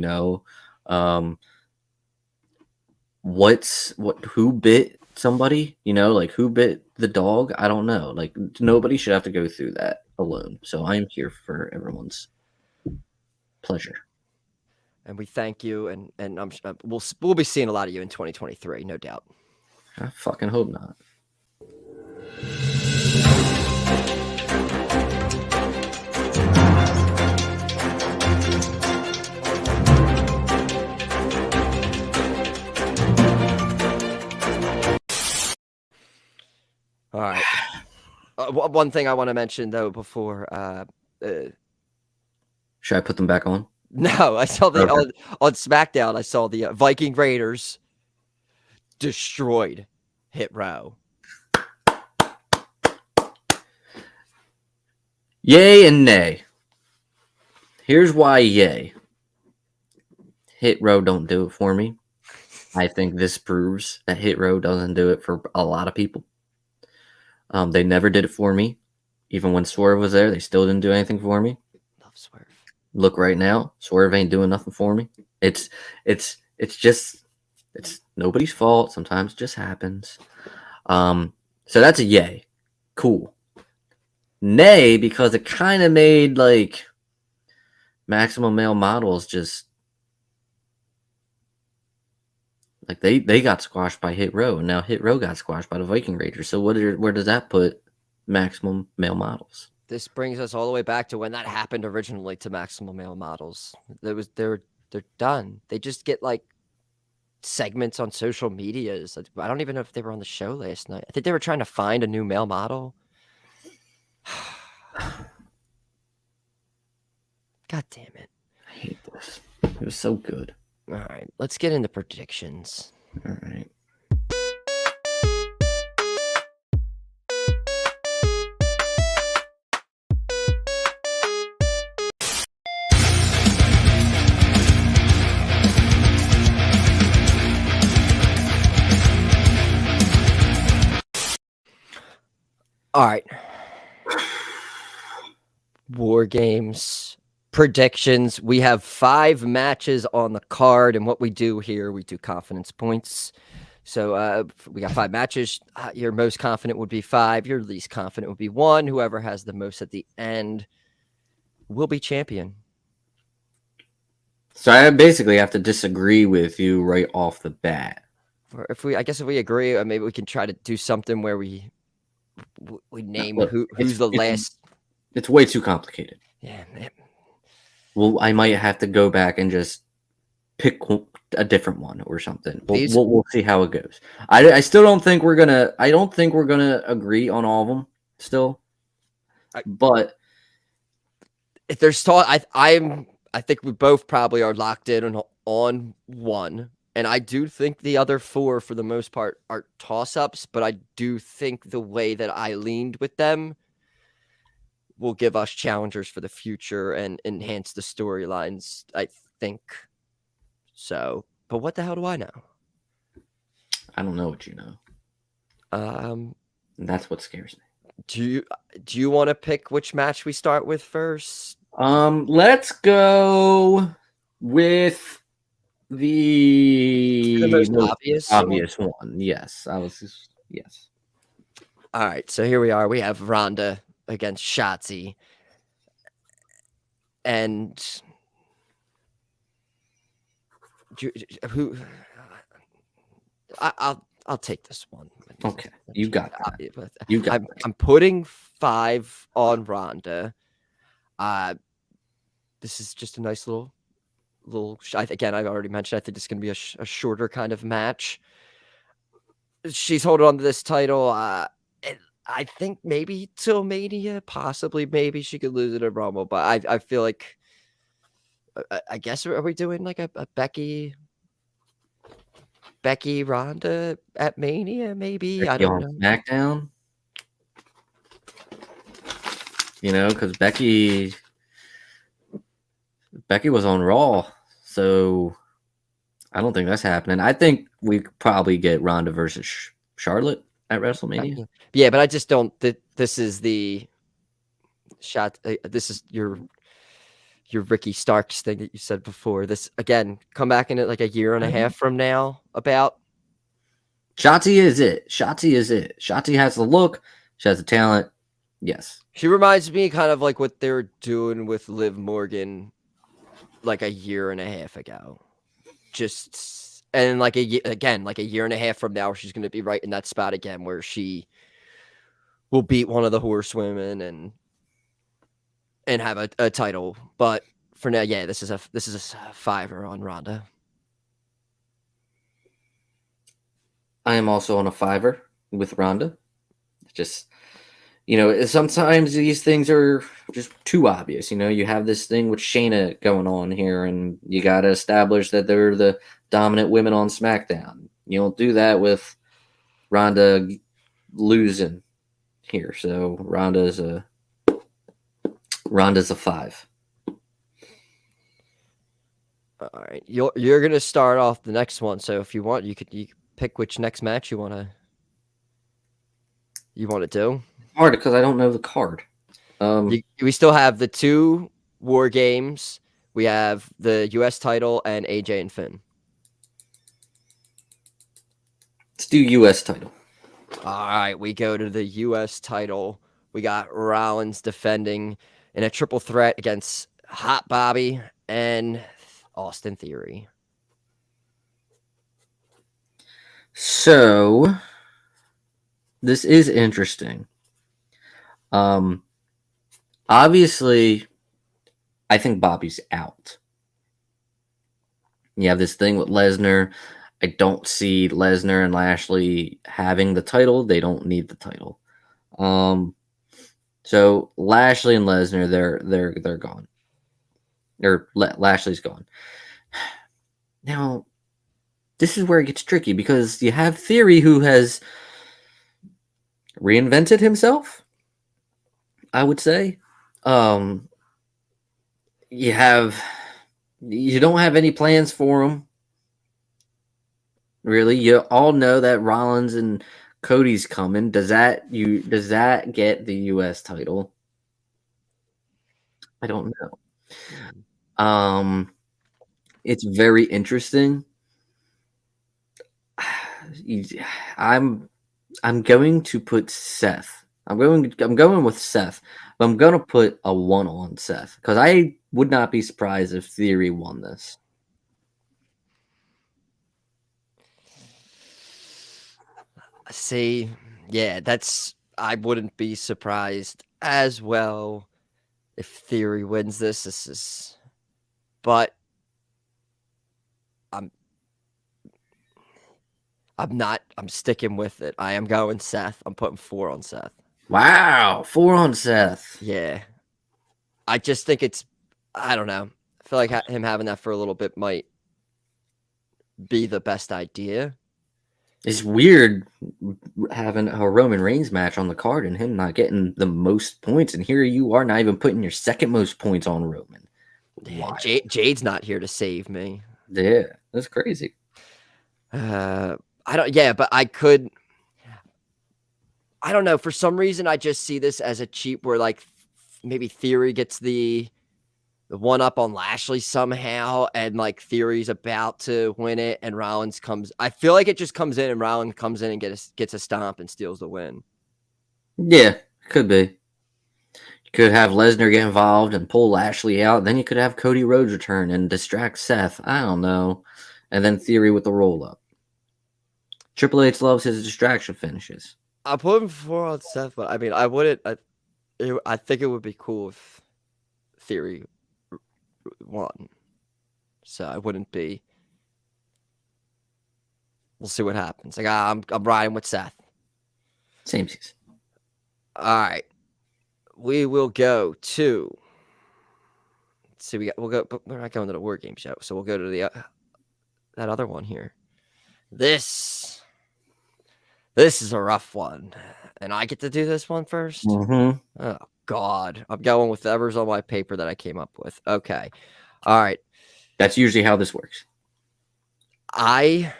who bit somebody, like who bit the dog? I don't know. Like nobody should have to go through that alone. So I'm here for everyone's pleasure. And we thank you, and we'll be seeing a lot of you in 2023, no doubt. I fucking hope not. All right. One thing I want to mention though before. Should I put them back on? No, I saw on SmackDown. I saw the Viking Raiders destroyed Hit Row. Yay and nay. Here's why yay. Hit Row don't do it for me. I think this proves that Hit Row doesn't do it for a lot of people. They never did it for me. Even when Swerve was there, they still didn't do anything for me. Love Swerve. Look right now, Swerve ain't doing nothing for me. It's nobody's fault. Sometimes it just happens. So that's a yay. Cool. Nay, because it kind of made like Maximum Male Models just like they got squashed by Hit Row, and now Hit Row got squashed by the Viking Raiders. So where does that put Maximum Male Models? This brings us all the way back to when that happened originally to Maximum Male Models. They're done. They just get like segments on social medias. I don't even know if they were on the show last night. I think they were trying to find a new male model. God damn it. I hate this. It was so good. All right, let's get into predictions. All right. All right. War Games predictions. We have 5 matches on the card, and what we do here, we do confidence points. So we got 5 matches. Your most confident would be 5. Your least confident would be 1. Whoever has the most at the end will be champion. So I basically have to disagree with you right off the bat. I guess if we agree, maybe we can try to do something where we name Look, who's the last. It's way too complicated. Yeah, man. Well, I might have to go back and just pick a different one or something. We'll see how it goes. I still don't think we're gonna. I don't think we're gonna agree on all of them still. But if there's talk, I think we both probably are locked in on one, and I do think the other 4, for the most part, are toss-ups. But I do think the way that I leaned with them will give us challengers for the future and enhance the storylines, I think. So, but what the hell do I know? I don't know what you know. And that's what scares me. Do you want to pick which match we start with first? Let's go with the most obvious one. Yes, yes. All right, so here we are. We have Ronda against Shotzi, and who? I'll take this one. Okay, you got that. You got. I'm putting 5 on Ronda. This is just a nice little. Again, I've already mentioned. I think it's going to be a shorter kind of match. She's holding on to this title. I think maybe till Mania, possibly maybe she could lose it at Rumble, but I feel like. I guess are we doing like a Becky Ronda at Mania? Maybe Becky I don't know. SmackDown. You know, because Becky was on Raw, so I don't think that's happening. I think we probably get Ronda versus Charlotte at WrestleMania. Yeah, but I just don't. This is the shot. This is your Ricky Starks thing that you said before. This again, come back in it like a year and a half from now. About Shotzi is it. Shotzi has the look. She has the talent. Yes. She reminds me kind of like what they were doing with Liv Morgan like a year and a half ago. And like a year and a half from now, she's going to be right in that spot again where she will beat one of the horsewomen and have a title. But for now, yeah, this is a 5er on Ronda. I am also on a 5er with Ronda. Just, sometimes these things are just too obvious. You have this thing with Shayna going on here, and you got to establish that they're the dominant women on SmackDown. You don't do that with Ronda losing here. So Ronda's a 5. All right, you're gonna start off the next one. So if you want, you could pick which next match you want to do. Hard because I don't know the card. We still have the 2 War Games. We have the U.S. title and AJ and Finn. Let's do U.S. title. All right, we go to the U.S. title. We got Rollins defending in a triple threat against Hot Bobby and Austin Theory. So this is interesting. Obviously, I think Bobby's out. You have this thing with Lesnar. I don't see Lesnar and Lashley having the title. They don't need the title. So Lashley and Lesnar, they're gone. Or Lashley's gone. Now, this is where it gets tricky because you have Theory who has reinvented himself, I would say. You don't have any plans for him. Really, you all know that Rollins and Cody's coming. Does that get the US title? I don't know. It's very interesting. I'm going to put Seth. I'm going with Seth. But I'm gonna put a 1 on Seth because I would not be surprised if Theory won this. See, yeah, I wouldn't be surprised as well if Theory wins this. But I'm sticking with it. I am going Seth. I'm putting 4 on Seth. Wow, 4 on Seth. Yeah. I just think I don't know. I feel like him having that for a little bit might be the best idea. It's weird having a Roman Reigns match on the card and him not getting the most points, and here you are not even putting your second most points on Roman. Yeah, Jade's not here to save me. Yeah, that's crazy. But I don't know. For some reason, I just see this as a cheap where like maybe Theory gets the one up on Lashley somehow, and like Theory's about to win it, and Rollins comes. I feel like it just comes in, and Rollins comes in and gets a stomp and steals the win. Yeah, could be. You could have Lesnar get involved and pull Lashley out. Then you could have Cody Rhodes return and distract Seth. I don't know. And then Theory with the roll up. Triple H loves his distraction finishes. I put him 4 on Seth, but I mean, I wouldn't. I think it would be cool if Theory won. So I wouldn't be. We'll see what happens. Like I'm riding with Seth. Same season. All right. We will go to. Let's see, we'll go, but we're not going to the War Game show, so we'll go to the that other one here. This is a rough one, and I get to do this one first. Mm-hmm. Oh God, I'm going with whatever's on my paper that I came up with. Okay, all right. That's usually how this works. I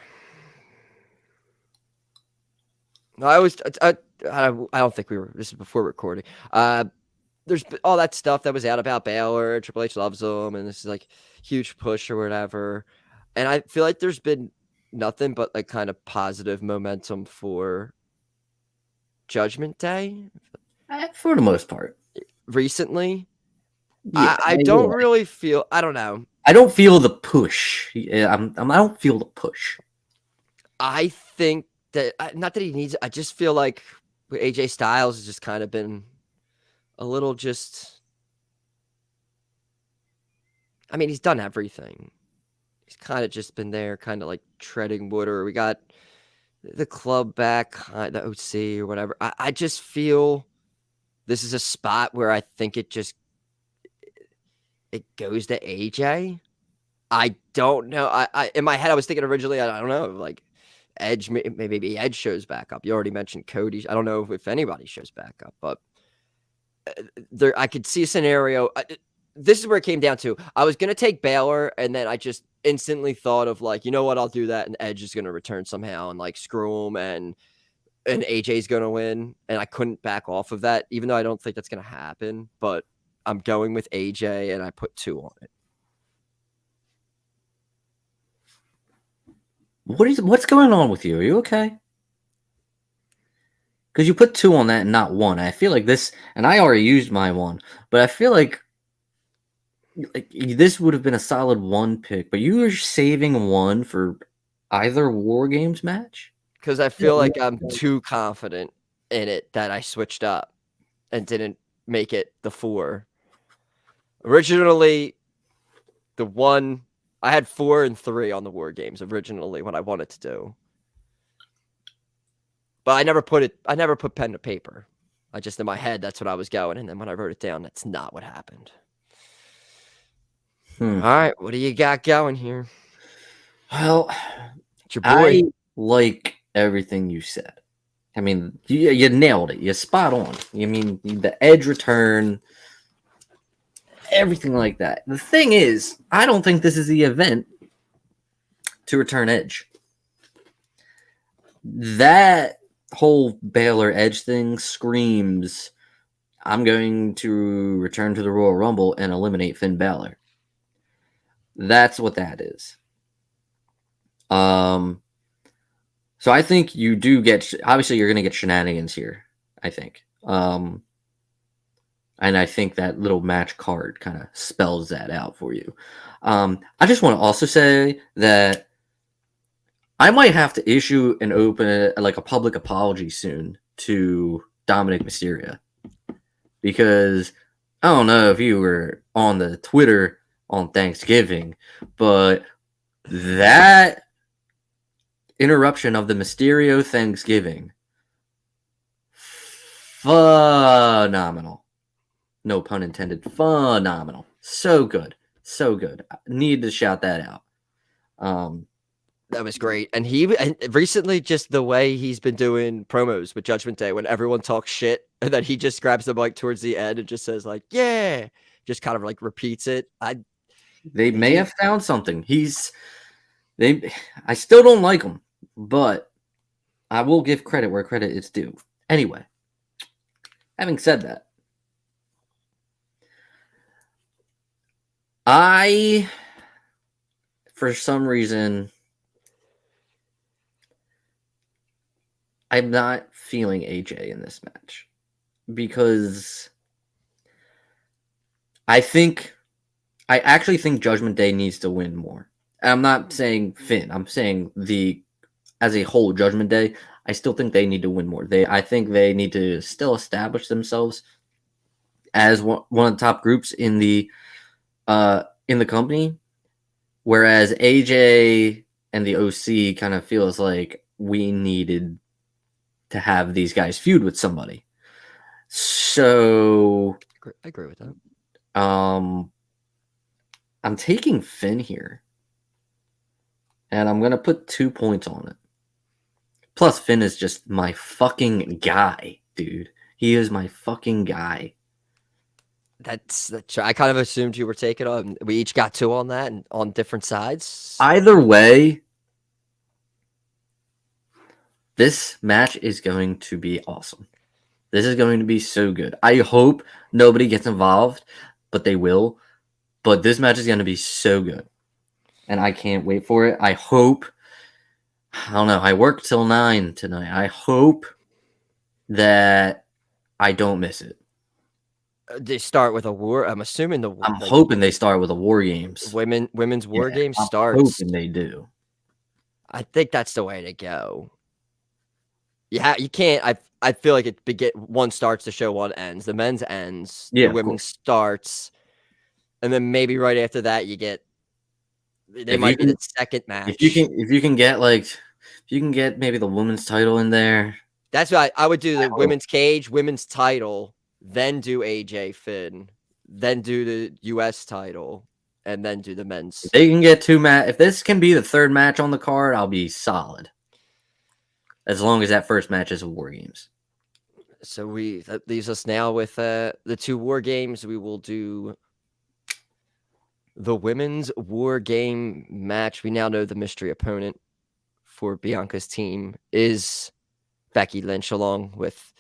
don't think we were. This is before recording. There's all that stuff that was out about Balor. Triple H loves him, and this is like huge push or whatever. And I feel like there's been nothing but like kind of positive momentum for Judgment Day for the most part recently. Yeah, I don't really feel. I don't know. I don't feel the push. I don't feel the push. I think that not that he needs. I just feel like AJ Styles has just kind of been a little just. I mean, he's done everything. He's kind of just been there, kind of like treading water. We got the club back, the OC or whatever. I just feel this is a spot where I think it goes to AJ. I don't know. I in my head I was thinking originally, I don't know, like Edge, maybe Edge shows back up. You already mentioned Cody. I don't know if anybody shows back up, but there I could see a scenario. This is where it came down to. I was going to take Balor, and then I just instantly thought of like, you know what, I'll do that, and Edge is going to return somehow and like screw him, and AJ's going to win, and I couldn't back off of that, even though I don't think that's going to happen, but I'm going with AJ, and I put 2 on it. What's going on with you? Are you okay? Because you put 2 on that and not 1. I feel like this, and I already used my 1, but I feel like this would have been a solid 1 pick, but you were saving 1 for either War Games match? Because I feel like I'm too confident in it that I switched up and didn't make it the 4. Originally, the 1, I had 4 and 3 on the War Games originally when I wanted to do. But I never put pen to paper. I just, in my head, that's what I was going. And then when I wrote it down, that's not what happened. All right, what do you got going here? Well, it's your boy. I like everything you said. I mean, you nailed it. You're spot on. You mean the Edge return, everything like that. The thing is, I don't think this is the event to return Edge. That whole Baylor Edge thing screams, I'm going to return to the Royal Rumble and eliminate Finn Balor. That's what that is. So I think you do get, obviously you're going to get shenanigans here, I think. And I think that little match card kind of spells that out for you. I just want to also say that I might have to issue an a public apology soon to Dominic Mysterio, because I don't know if you were on the Twitter on Thanksgiving, but that interruption of the Mysterio Thanksgiving, phenomenal. No pun intended. Phenomenal. So good. So good. I need to shout that out. That was great. And recently, just the way he's been doing promos with Judgment Day, when everyone talks shit, and then he just grabs the mic towards the end and just says like, yeah, just kind of like repeats it. They may have found something. I still don't like him, but I will give credit where credit is due. Anyway, having said that, for some reason, I'm not feeling AJ in this match, because I actually think Judgment Day needs to win more. I'm not saying Finn. I'm saying as a whole, Judgment Day, I still think they need to win more. I think they need to still establish themselves as one of the top groups in the company, whereas AJ and the OC kind of feels like we needed to have these guys feud with somebody. So I agree with that. I'm taking Finn here, and I'm gonna put 2 points on it. Plus, Finn is just my fucking guy, dude. He is my fucking guy. That's I kind of assumed you were taking on. We each got 2 on that, and on different sides. Either way, this match is going to be awesome. This is going to be so good. I hope nobody gets involved, but they will. But this match is going to be so good, and I can't wait for it. I hope. I don't know. I work till 9 tonight. I hope that I don't miss it. They start with a war. I'm assuming I'm hoping they start with a War Games. Women's War Games I'm starts. hoping they do. I think that's the way to go. Yeah, you can't. I feel like one starts the show, one ends. The men's ends. Yeah, the women's starts, and then maybe right after that you get. They might get a second match. If you can get maybe the women's title in there. That's why I would do the women's cage, women's title, then do AJ Finn, then do the US title, and then do the men's. If they can get 2 match. If this can be the 3rd match on the card, I'll be solid. As long as that first match is a War Games. So that leaves us now with the 2 War Games. We will do the women's War Game match. We now know the mystery opponent for Bianca's team is Becky Lynch, along with.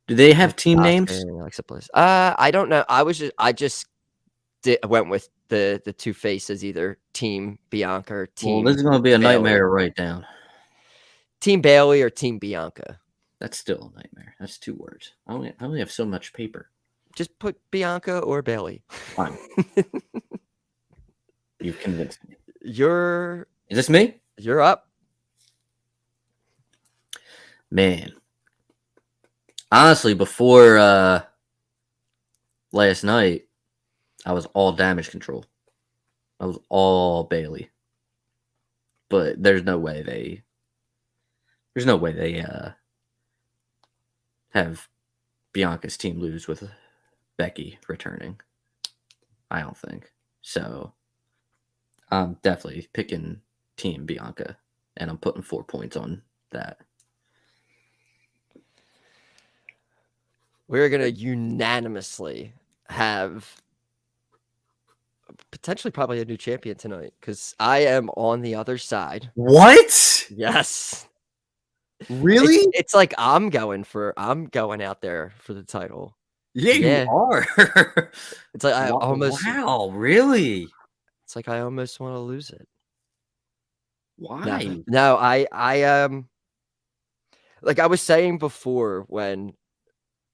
Do they have team names? Alexa Bliss. I don't know. I went with the 2 faces, either Team Bianca or Team. Well, this is going to be a nightmare to write down. Team Bailey or Team Bianca. That's still a nightmare. That's 2 words. I only have so much paper. Just put Bianca or Bailey. Fine. You've convinced me. Is this me? You're up. Man. Honestly, before last night, I was all Damage Control. I was all Bailey. But there's no way they have Bianca's team lose with Becky returning. I don't think. So I'm definitely picking Team Bianca, and I'm putting 4 points on that. We're going to unanimously have potentially probably a new champion tonight, because I am on the other side. What? Yes. Really? It's like I'm going out there for the title. Yeah, you are. It's like I almost. Wow, really? It's like I almost want to lose it. Why? No, I like I was saying before when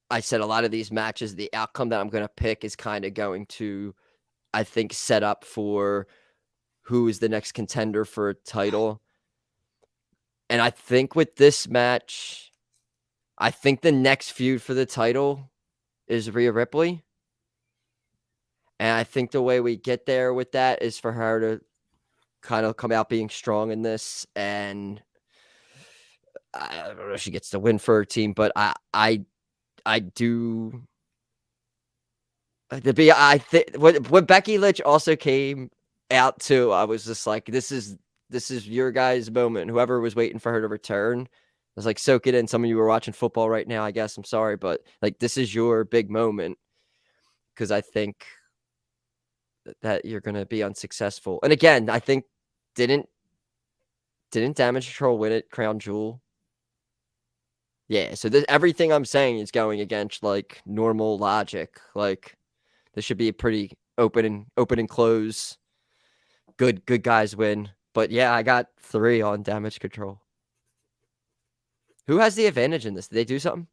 I said a lot of these matches, the outcome that I'm going to pick is kind of going to, I think, set up for who is the next contender for a title. And I think with this match, I think the next feud for the title is Rhea Ripley. And I think the way we get there with that is for her to kind of come out being strong in this. And I don't know if she gets the win for her team, but I do. I think when Becky Lynch also came out too, I was just like, this is your guys' moment. Whoever was waiting for her to return, I was like, soak it in. Some of you are watching football right now, I guess. I'm sorry, but like this is your big moment because I think that you're gonna be unsuccessful. And again, I think didn't Damage Control win it, Crown Jewel? Yeah, so everything I'm saying is going against like normal logic. Like this should be a pretty open and close. Good guys win. But yeah, I got 3 on Damage Control. Who has the advantage in this? Did they do something?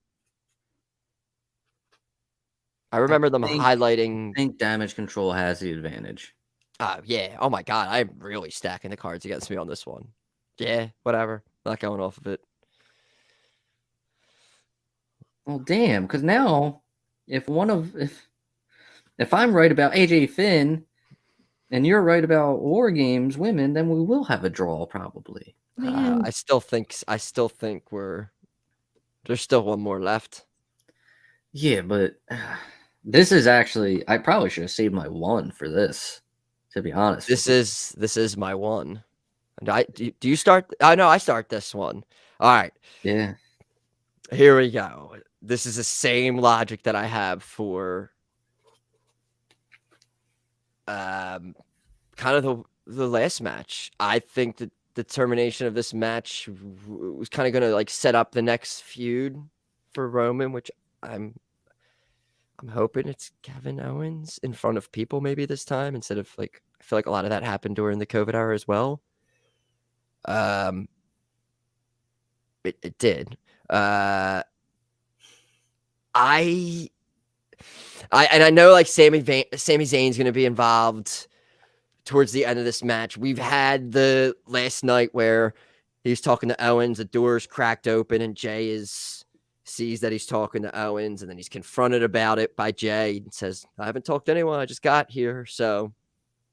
I remember them highlighting. I think Damage Control has the advantage. Yeah. Oh my God, I'm really stacking the cards against me on this one. Yeah, whatever. Not going off of it. Well, damn, because now if I'm right about AJ Finn and you're right about War Games women, then we will have a draw probably. I still think there's still one more left. Yeah, but this is actually, I probably should have saved my 1 for this, to be honest. This is my 1. Do you start? I know I start this one. All right. Yeah. Here we go. This is the same logic that I have for kind of the last match. I think that the termination of this match was kind of going to like set up the next feud for Roman, which I'm hoping it's Kevin Owens in front of people maybe this time instead of like I feel like a lot of that happened during the COVID era as well. It did. I know like Sami Zayn's going to be involved towards the end of this match. We've had the last night where he's talking to Owens, the door's cracked open, and Jay sees that he's talking to Owens, and then he's confronted about it by Jay and says, I haven't talked to anyone, I just got here. So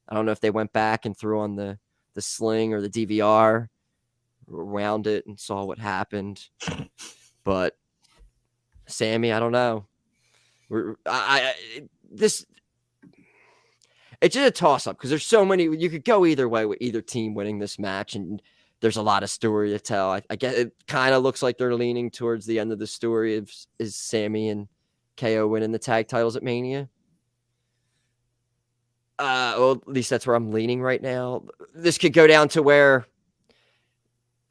I don't know if they went back and threw on the sling or the DVR around it and saw what happened. But Sami, I don't know. It's just a toss-up because there's so many. You could go either way with either team winning this match, and there's a lot of story to tell. I guess it kind of looks like they're leaning towards the end of the story is Sami and KO winning the tag titles at Mania. Well, at least that's where I'm leaning right now. This could go down to where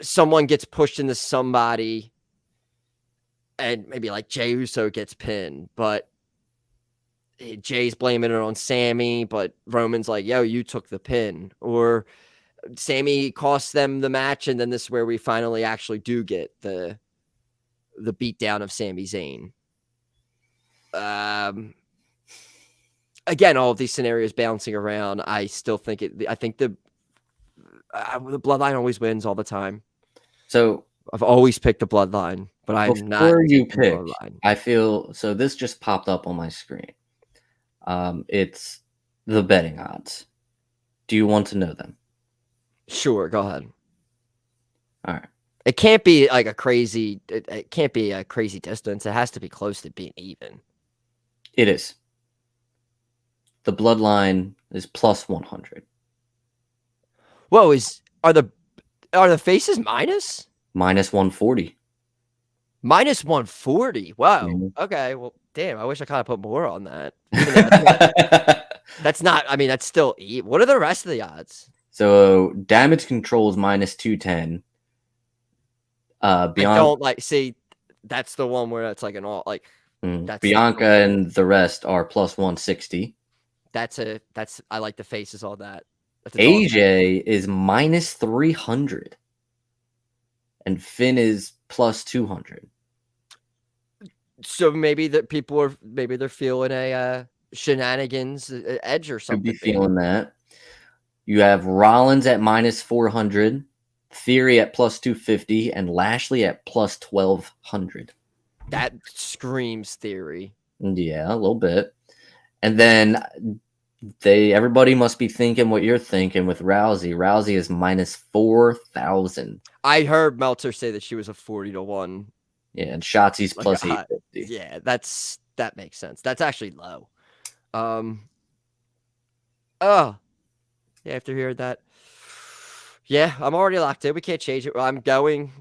someone gets pushed into somebody and maybe like Jey Uso gets pinned, but Jay's blaming it on Sami, but Roman's like, yo, you took the pin. Or Sami costs them the match, and then this is where we finally actually do get the beatdown of Sami Zayn. Again, all of these scenarios bouncing around. I still think I think the Bloodline always wins all the time. So I've always picked the Bloodline, but I'm not. Before you pick, I feel so. This just popped up on my screen. It's the betting odds. Do you want to know them? Sure, go ahead. All right. It can't be like a crazy. It can't be a crazy distance. It has to be close to being even. It is. The Bloodline is plus 100. Whoa! Are the faces minus? Minus 140. Minus 140. Wow. Mhm. Okay. Well, damn. I wish I kind of put more on that. That's not. I mean, that's still. What are the rest of the odds? So Damage Control is minus 210. Bianca, I don't like see. That's the one where it's like an all like. That's Bianca and the rest are plus 160. That's I like the faces all that. That's a dog. AJ is minus 300. And Finn is plus 200. So maybe that people are they're feeling a shenanigans edge or something. Could be feeling that. You have Rollins at minus 400, Theory at plus 250, and Lashley at plus 1200. That screams Theory. Yeah, a little bit. And then everybody must be thinking what you're thinking with Rousey. Rousey is minus 4,000. I heard Meltzer say that she was a 40-1. Yeah, and Shotzi's Like plus 850. Yeah, that makes sense. That's actually low. Oh, yeah, after hearing that, yeah, I'm already locked in. We can't change it. I'm going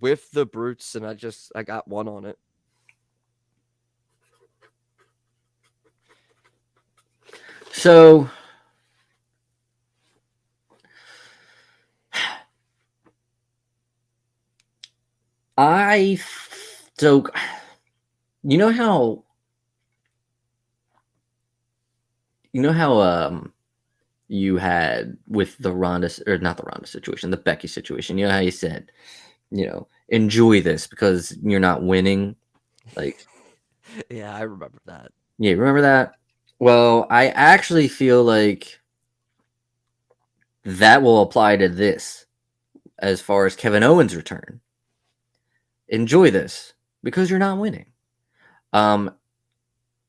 with the Brutes, and I got one on it. So you know how you had with the Ronda, or not the Ronda situation, the Becky situation, you know how you said, enjoy this because you're not winning, like, yeah, I remember that. Yeah, remember that? Well, I actually feel like that will apply to this as far as Kevin Owens' return. Enjoy this because you're not winning.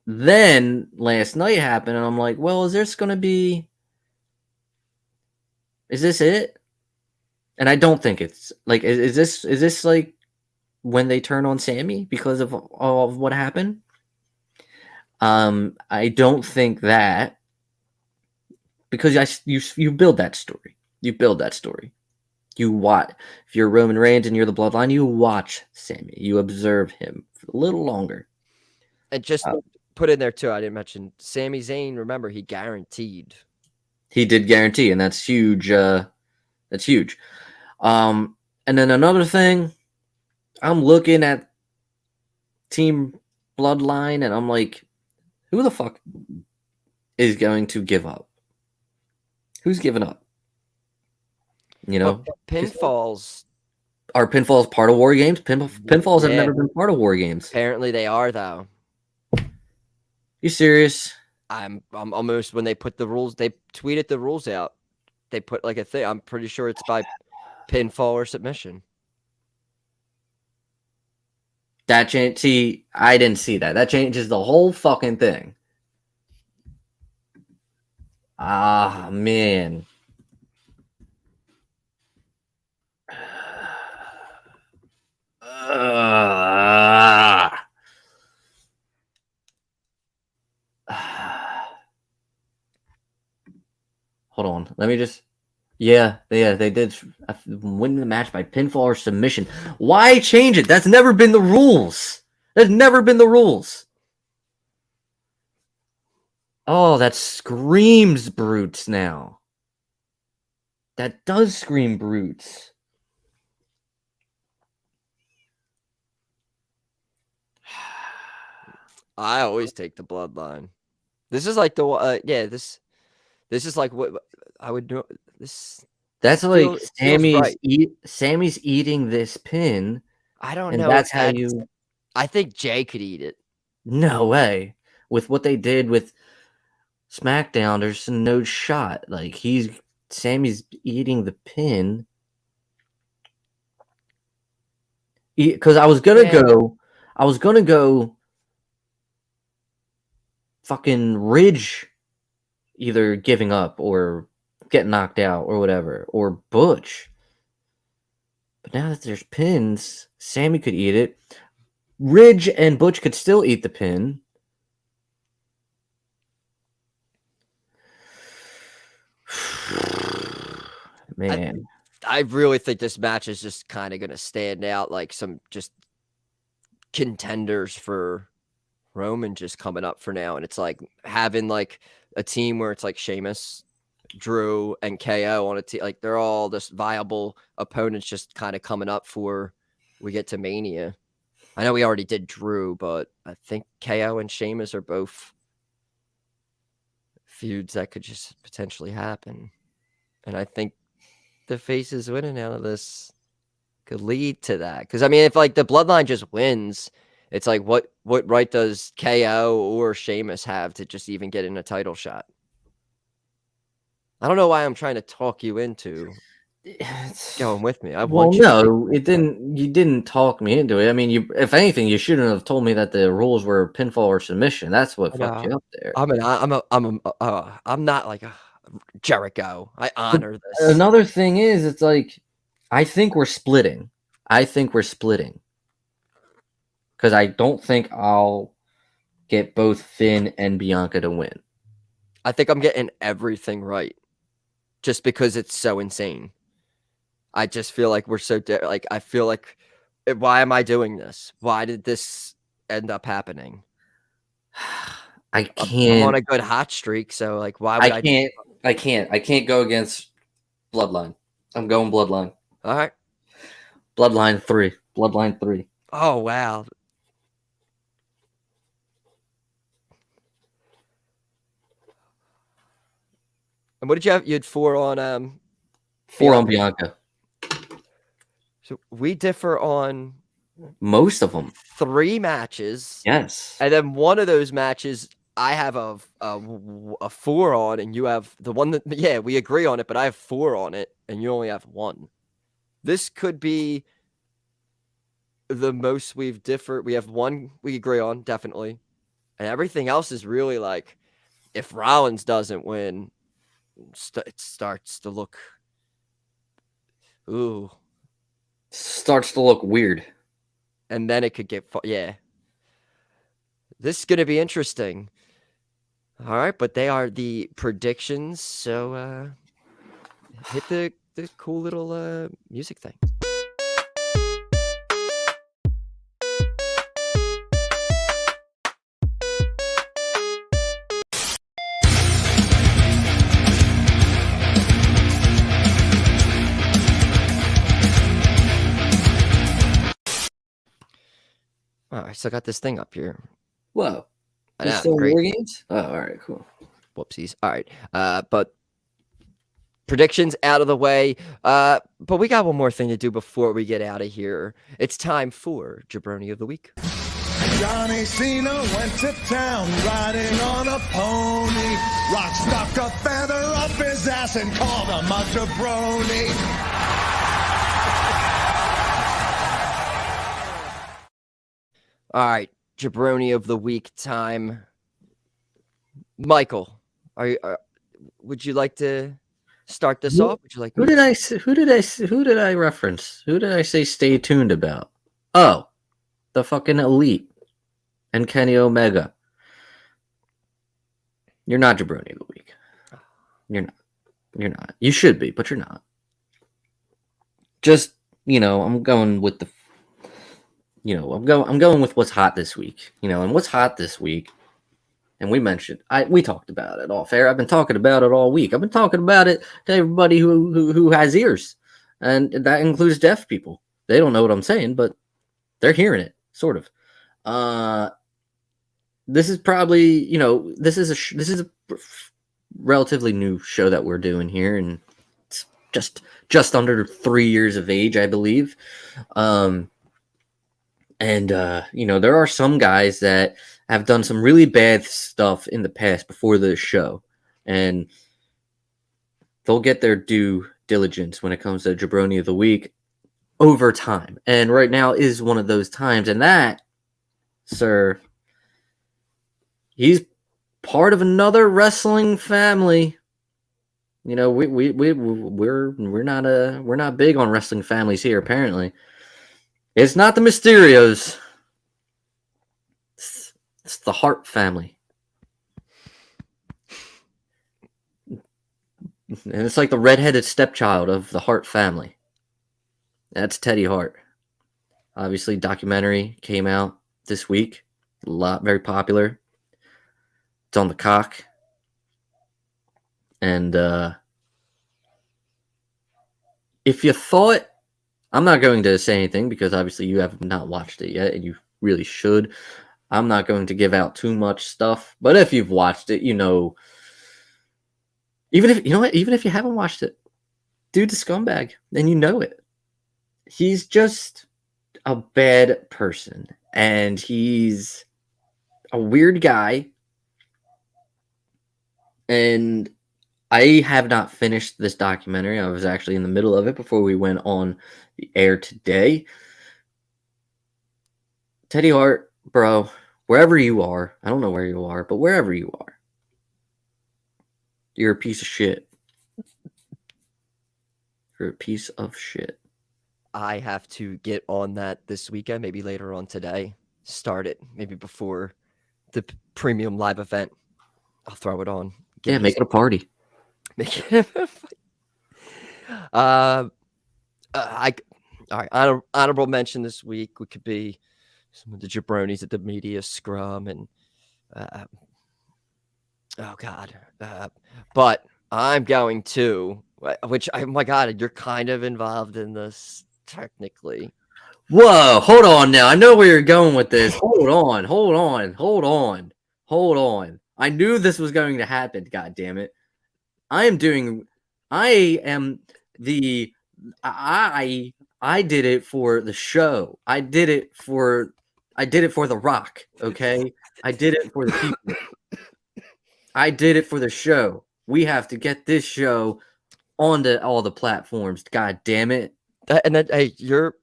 Then last night happened, and I'm like, well, is this it? And I don't think it's like, is this like when they turn on Sammy because of all of what happened? I don't think that, because you build that story. You build that story. You watch. If you're Roman Reigns and you're the Bloodline, you watch Sammy. You observe him for a little longer. And just put in there too, I didn't mention Sami Zayn. Remember, he guaranteed. He did guarantee, and that's huge. That's huge. And then another thing, I'm looking at Team Bloodline, and I'm like, who the fuck is going to give up? Who's giving up? Pinfalls. Are pinfalls part of War Games? Pinfalls have never been part of War Games. Apparently they are, though. You serious? I'm almost, when they put the rules, they tweeted the rules out. They put like a thing. I'm pretty sure it's by pinfall or submission. That change. See, I didn't see that. That changes the whole fucking thing. Ah, man. Hold on. Let me just. Yeah, they did win the match by pinfall or submission. Why change it? That's never been the rules. That's never been the rules. Oh, that screams Brutes now. That does scream Brutes. I always take the Bloodline. This is like the this is like what I would do. That's like Sammy's eating this pin. I don't and know. That's how you. I think Jay could eat it. No way. With what they did with SmackDown, there's no shot. Like Sammy's eating the pin. Because I was gonna go fucking Ridge either giving up or getting knocked out or whatever, or Butch. But now that there's pins, Sammy could eat it. Ridge and Butch could still eat the pin. Man. I really think this match is just kind of going to stand out like some just contenders for Roman just coming up for now. And it's like having like a team where it's like Sheamus, Drew, and KO on a team. Like they're all just viable opponents just kind of coming up for we get to Mania. I know we already did Drew, but I think KO and Sheamus are both feuds that could just potentially happen. And I think the faces winning out of this could lead to that. Because, I mean, if, like, the Bloodline just wins, it's like, what right does KO or Sheamus have to just even get in a title shot? I don't know why I'm trying to talk you into going with me. You didn't talk me into it. I mean, if anything, you shouldn't have told me that the rules were pinfall or submission. That's what fucked you up there. I'm not like Jericho. I honor this. Another thing is, it's like, I think we're splitting. Because I don't think I'll get both Finn and Bianca to win. I think I'm getting everything right, just because it's so insane. I just feel like we're so I feel like, why am I doing this? Why did this end up happening? I can't. I'm on a good hot streak, so like, why would I can't go against Bloodline. I'm going Bloodline. All right. Bloodline 3. Oh, wow. And what did you have? You had 4 on 4 on Bianca. So we differ on most of them. 3 matches. Yes. And then one of those matches I have a 4 on, and you have the one that, yeah, we agree on it, but I have 4 on it and you only have 1. This could be the most we've differed. We have 1 we agree on, definitely. And everything else is really like, if Rollins doesn't win, it starts to look, starts to look weird. And then it could get, yeah. This is going to be interesting. All right, but they are the predictions. So hit the cool little music thing. Oh, I still got this thing up here. Whoa. I know, still great. War Games? Oh, all right, cool. Whoopsies. All right. But predictions out of the way. But we got one more thing to do before we get out of here. It's time for jaBROni of the Week. Johnny Cena went to town riding on a pony. Rock stuck a feather up his ass and called him a jaBROni. All right, jaBROni of the Week time. Michael, would you like to start this off? Would you like? Who did I reference? Who did I say stay tuned about? Oh, the fucking Elite and Kenny Omega. You're not jaBROni of the Week. You're not. You should be, but you're not. Just, I'm going with I'm going with what's hot this week. And what's hot this week, and we talked about it all fair. I've been talking about it all week. I've been talking about it to everybody who has ears, and that includes deaf people. They don't know what I'm saying, but they're hearing it, sort of. This is probably, this is a relatively new show that we're doing here, and it's just under 3 years of age, I believe. There are some guys that have done some really bad stuff in the past before the show, and they'll get their due diligence when it comes to jaBROni of the Week over time. And right now is one of those times, and that, sir, he's part of another wrestling family. We're not big on wrestling families here, apparently. It's not the Mysterios. It's the Hart family. And it's like the redheaded stepchild of the Hart family. That's Teddy Hart. Obviously, documentary came out this week. Very popular. It's on the cock. And if you thought I'm not going to say anything because obviously you have not watched it yet, and you really should. I'm not going to give out too much stuff, but if you've watched it, you know. Even if you know what, even if you haven't watched it, dude's a scumbag, and you know it. He's just a bad person, and he's a weird guy. And I have not finished this documentary. I was actually in the middle of it before we went on the air today. Teddy Hart, bro, wherever you are, I don't know where you are, but wherever you are, you're a piece of shit. You're a piece of shit. I have to get on that this weekend, maybe later on today. Start it, maybe before the premium live event. I'll throw it on. Yeah, make it a party. Make it all right. Honorable mention this week. We could be some of the jabronis at the media scrum, and oh god. But I'm going to, which oh my god, you're kind of involved in this technically. Whoa, hold on now. I know where you're going with this. Hold on. I knew this was going to happen, god damn it. I did it for the show. I did it for The Rock, okay? I did it for the people. I did it for the show. We have to get this show onto all the platforms. God damn it. And then hey, you're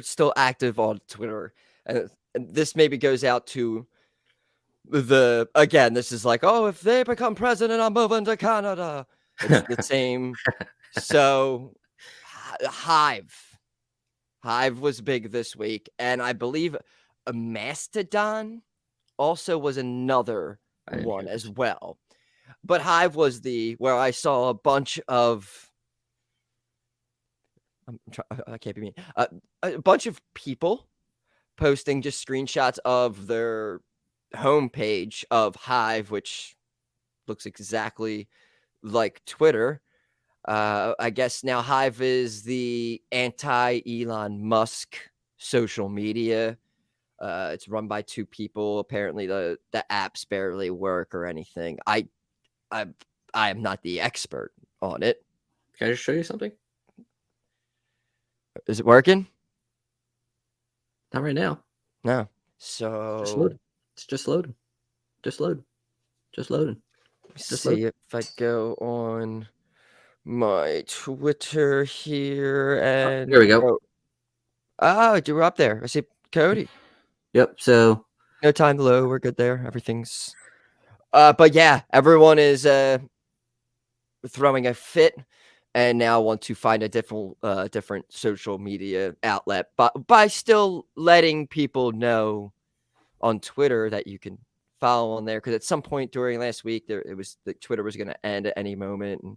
still active on Twitter. And this maybe goes out to this is like, oh, if they become president, I'm moving to Canada. It's the same. So Hive was big this week, and I believe a Mastodon also was another one as well. But Hive was where I saw a bunch of I can't be mean. A bunch of people posting just screenshots of their homepage of Hive, which looks exactly like Twitter. I guess now Hive is the anti-Elon Musk social media. It's run by two people. Apparently, the apps barely work or anything. I am not the expert on it. Can I just show you something? Is it working? Not right now. No. So it's just loading. Just loading. See if I go on my Twitter here, and there we go. Oh, you were up there. I see Cody. Yep. So no time low. We're good there. Everything's. But yeah, everyone is throwing a fit, and now want to find a different social media outlet, but by still letting people know on Twitter that you can follow on there. Because at some point during last week, it was that Twitter was going to end at any moment, and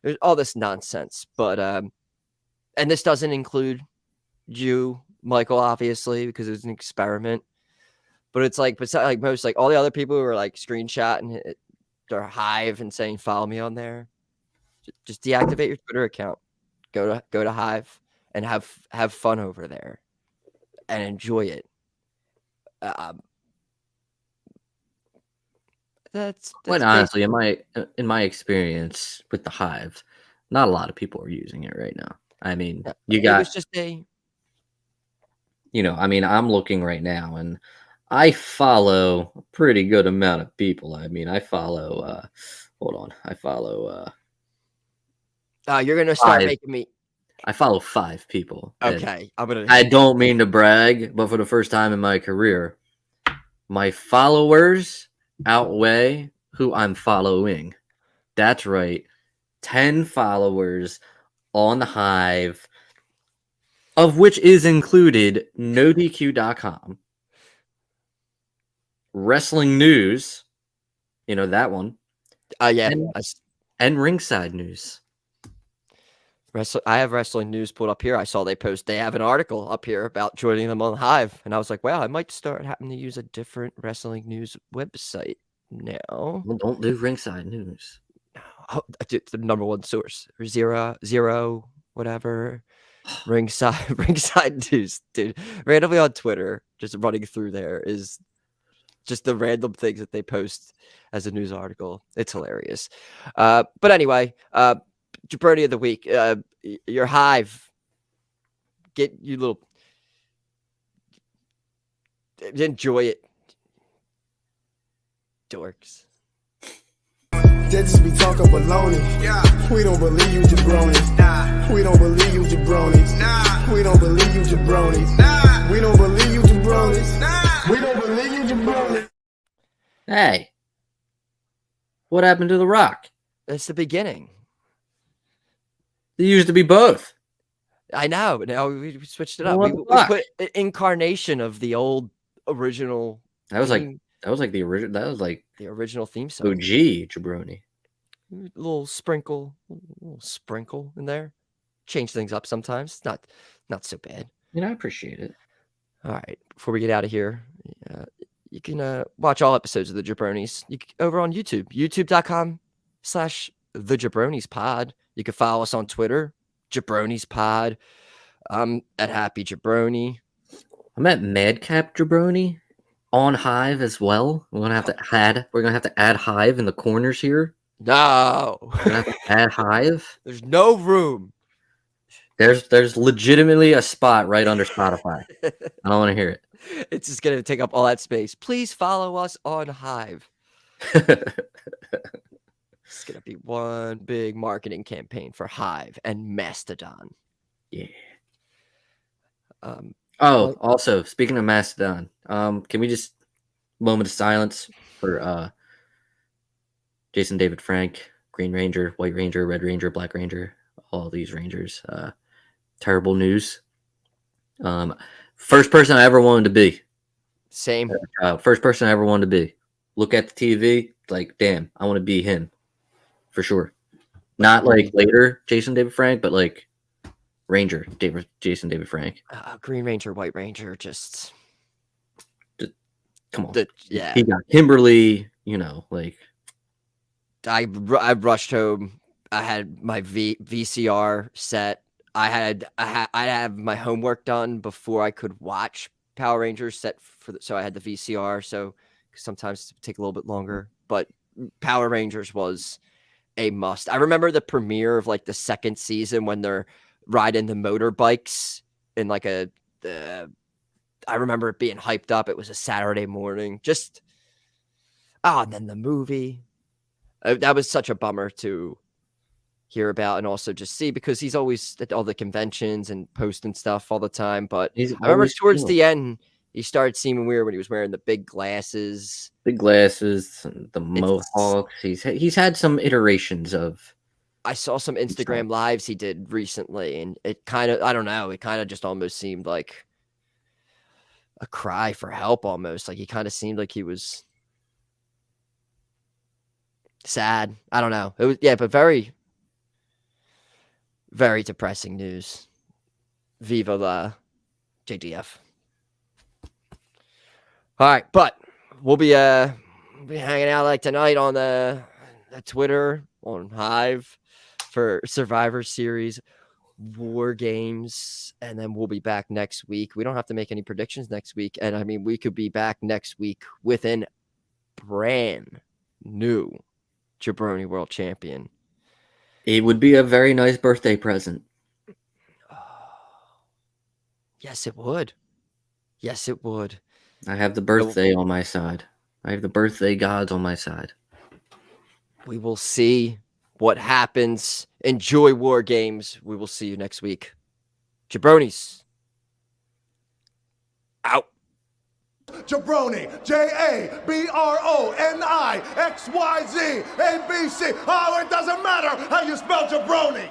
there's all this nonsense. But and this doesn't include you, Michael, obviously, because it was an experiment. But it's like, besides, like most, like all the other people who are like screenshotting their Hive and saying follow me on there, just deactivate your Twitter account. Go to Hive and have fun over there and enjoy it. That's quite honestly, in my experience with the Hive, not a lot of people are using it right now. I mean, it was just a. I mean, I'm looking right now, and I follow a pretty good amount of people. I mean, I follow. Hold on, I follow. You're gonna start making me. I follow 5 people. Okay, I don't mean to brag, but for the first time in my career, my followers outweigh who I'm following. That's right, 10 followers on the Hive, of which is included NoDQ.com, Wrestling News, that one. Yeah, and Ringside News. I have Wrestling News pulled up here. I saw they have an article up here about joining them on Hive, and I was like, wow, I might start having to use a different Wrestling News website now. Well, don't do Ringside News. Oh, the number one source. Zero whatever. Ringside news, dude. Randomly on Twitter, just running through there is just the random things that they post as a news article. It's hilarious. But anyway, jaBROni of the week. Your Hive. Get you little. Enjoy it, dorks. They just be talking baloney. Yeah. We don't believe you, jaBROnis. Nah. We don't believe you, jaBROnis. Nah. We don't believe you, jaBROnis. Nah. We don't believe you, jaBROnis. Nah. We don't believe you, jaBROnis. Hey, what happened to The Rock? That's the beginning. They used to be both. I know. Now we switched it up. What We the fuck? put an incarnation of the old original. That was theme, like the original. That was like the original theme song. OG jaBROni. A little sprinkle in there. Change things up sometimes. Not so bad. You know, I appreciate it. All right. Before we get out of here, you can watch all episodes of the jaBROnis over on YouTube. YouTube.com/the jaBROnis pod. You can follow us on Twitter, jaBROnis pod. I'm at Happy jaBROni. I'm at Madcap jaBROni on Hive as well. We're gonna have to add Hive in the corners here. No, we're gonna have to add Hive. There's no room. There's legitimately a spot right under Spotify. I don't want to hear it. It's just gonna take up all that space. Please follow us on Hive. It's gonna be one big marketing campaign for Hive and Mastodon. Yeah. Also, speaking of Mastodon, can we just moment of silence for Jason David Frank, Green Ranger, White Ranger, Red Ranger, Black Ranger, all these Rangers. Terrible news. First person I ever wanted to be. Same. First person I ever wanted to be. Look at the TV, like, damn, I want to be him. For sure. Not like later Jason David Frank, but like Ranger, Jason David Frank. Green Ranger, White Ranger, just come on. Yeah. He got Kimberly, you know, like. I rushed home. I had my VCR set. I have my homework done before I could watch Power Rangers set so I had the VCR. So sometimes it take a little bit longer, but Power Rangers was a must. I remember the premiere of like the second season when they're riding the motorbikes in like I remember it being hyped up. It was a Saturday morning. And then the movie. That was such a bummer to hear about and also just see because he's always at all the conventions and posting stuff all the time. But I remember towards the end, he started seeming weird when he was wearing the big glasses. And the mohawks. He's had some iterations of. I saw some Instagram lives he did recently, and it kind of, I don't know, it kind of just almost seemed like a cry for help almost. Like he kind of seemed like he was sad. I don't know. It was, but very, very depressing news. Viva la JDF. All right, but we'll be hanging out like tonight on the Twitter on Hive for Survivor Series War Games, and then we'll be back next week. We don't have to make any predictions next week, and I mean we could be back next week with a brand new jaBROni World Champion. It would be a very nice birthday present. Yes, it would. Yes, it would. I have the birthday on my side. I have the birthday gods on my side. We will see what happens. Enjoy War Games. We will see you next week. jaBROnis. Out. jaBROni, JABRONI, XYZ, ABC. Oh, it doesn't matter how you spell jaBROni.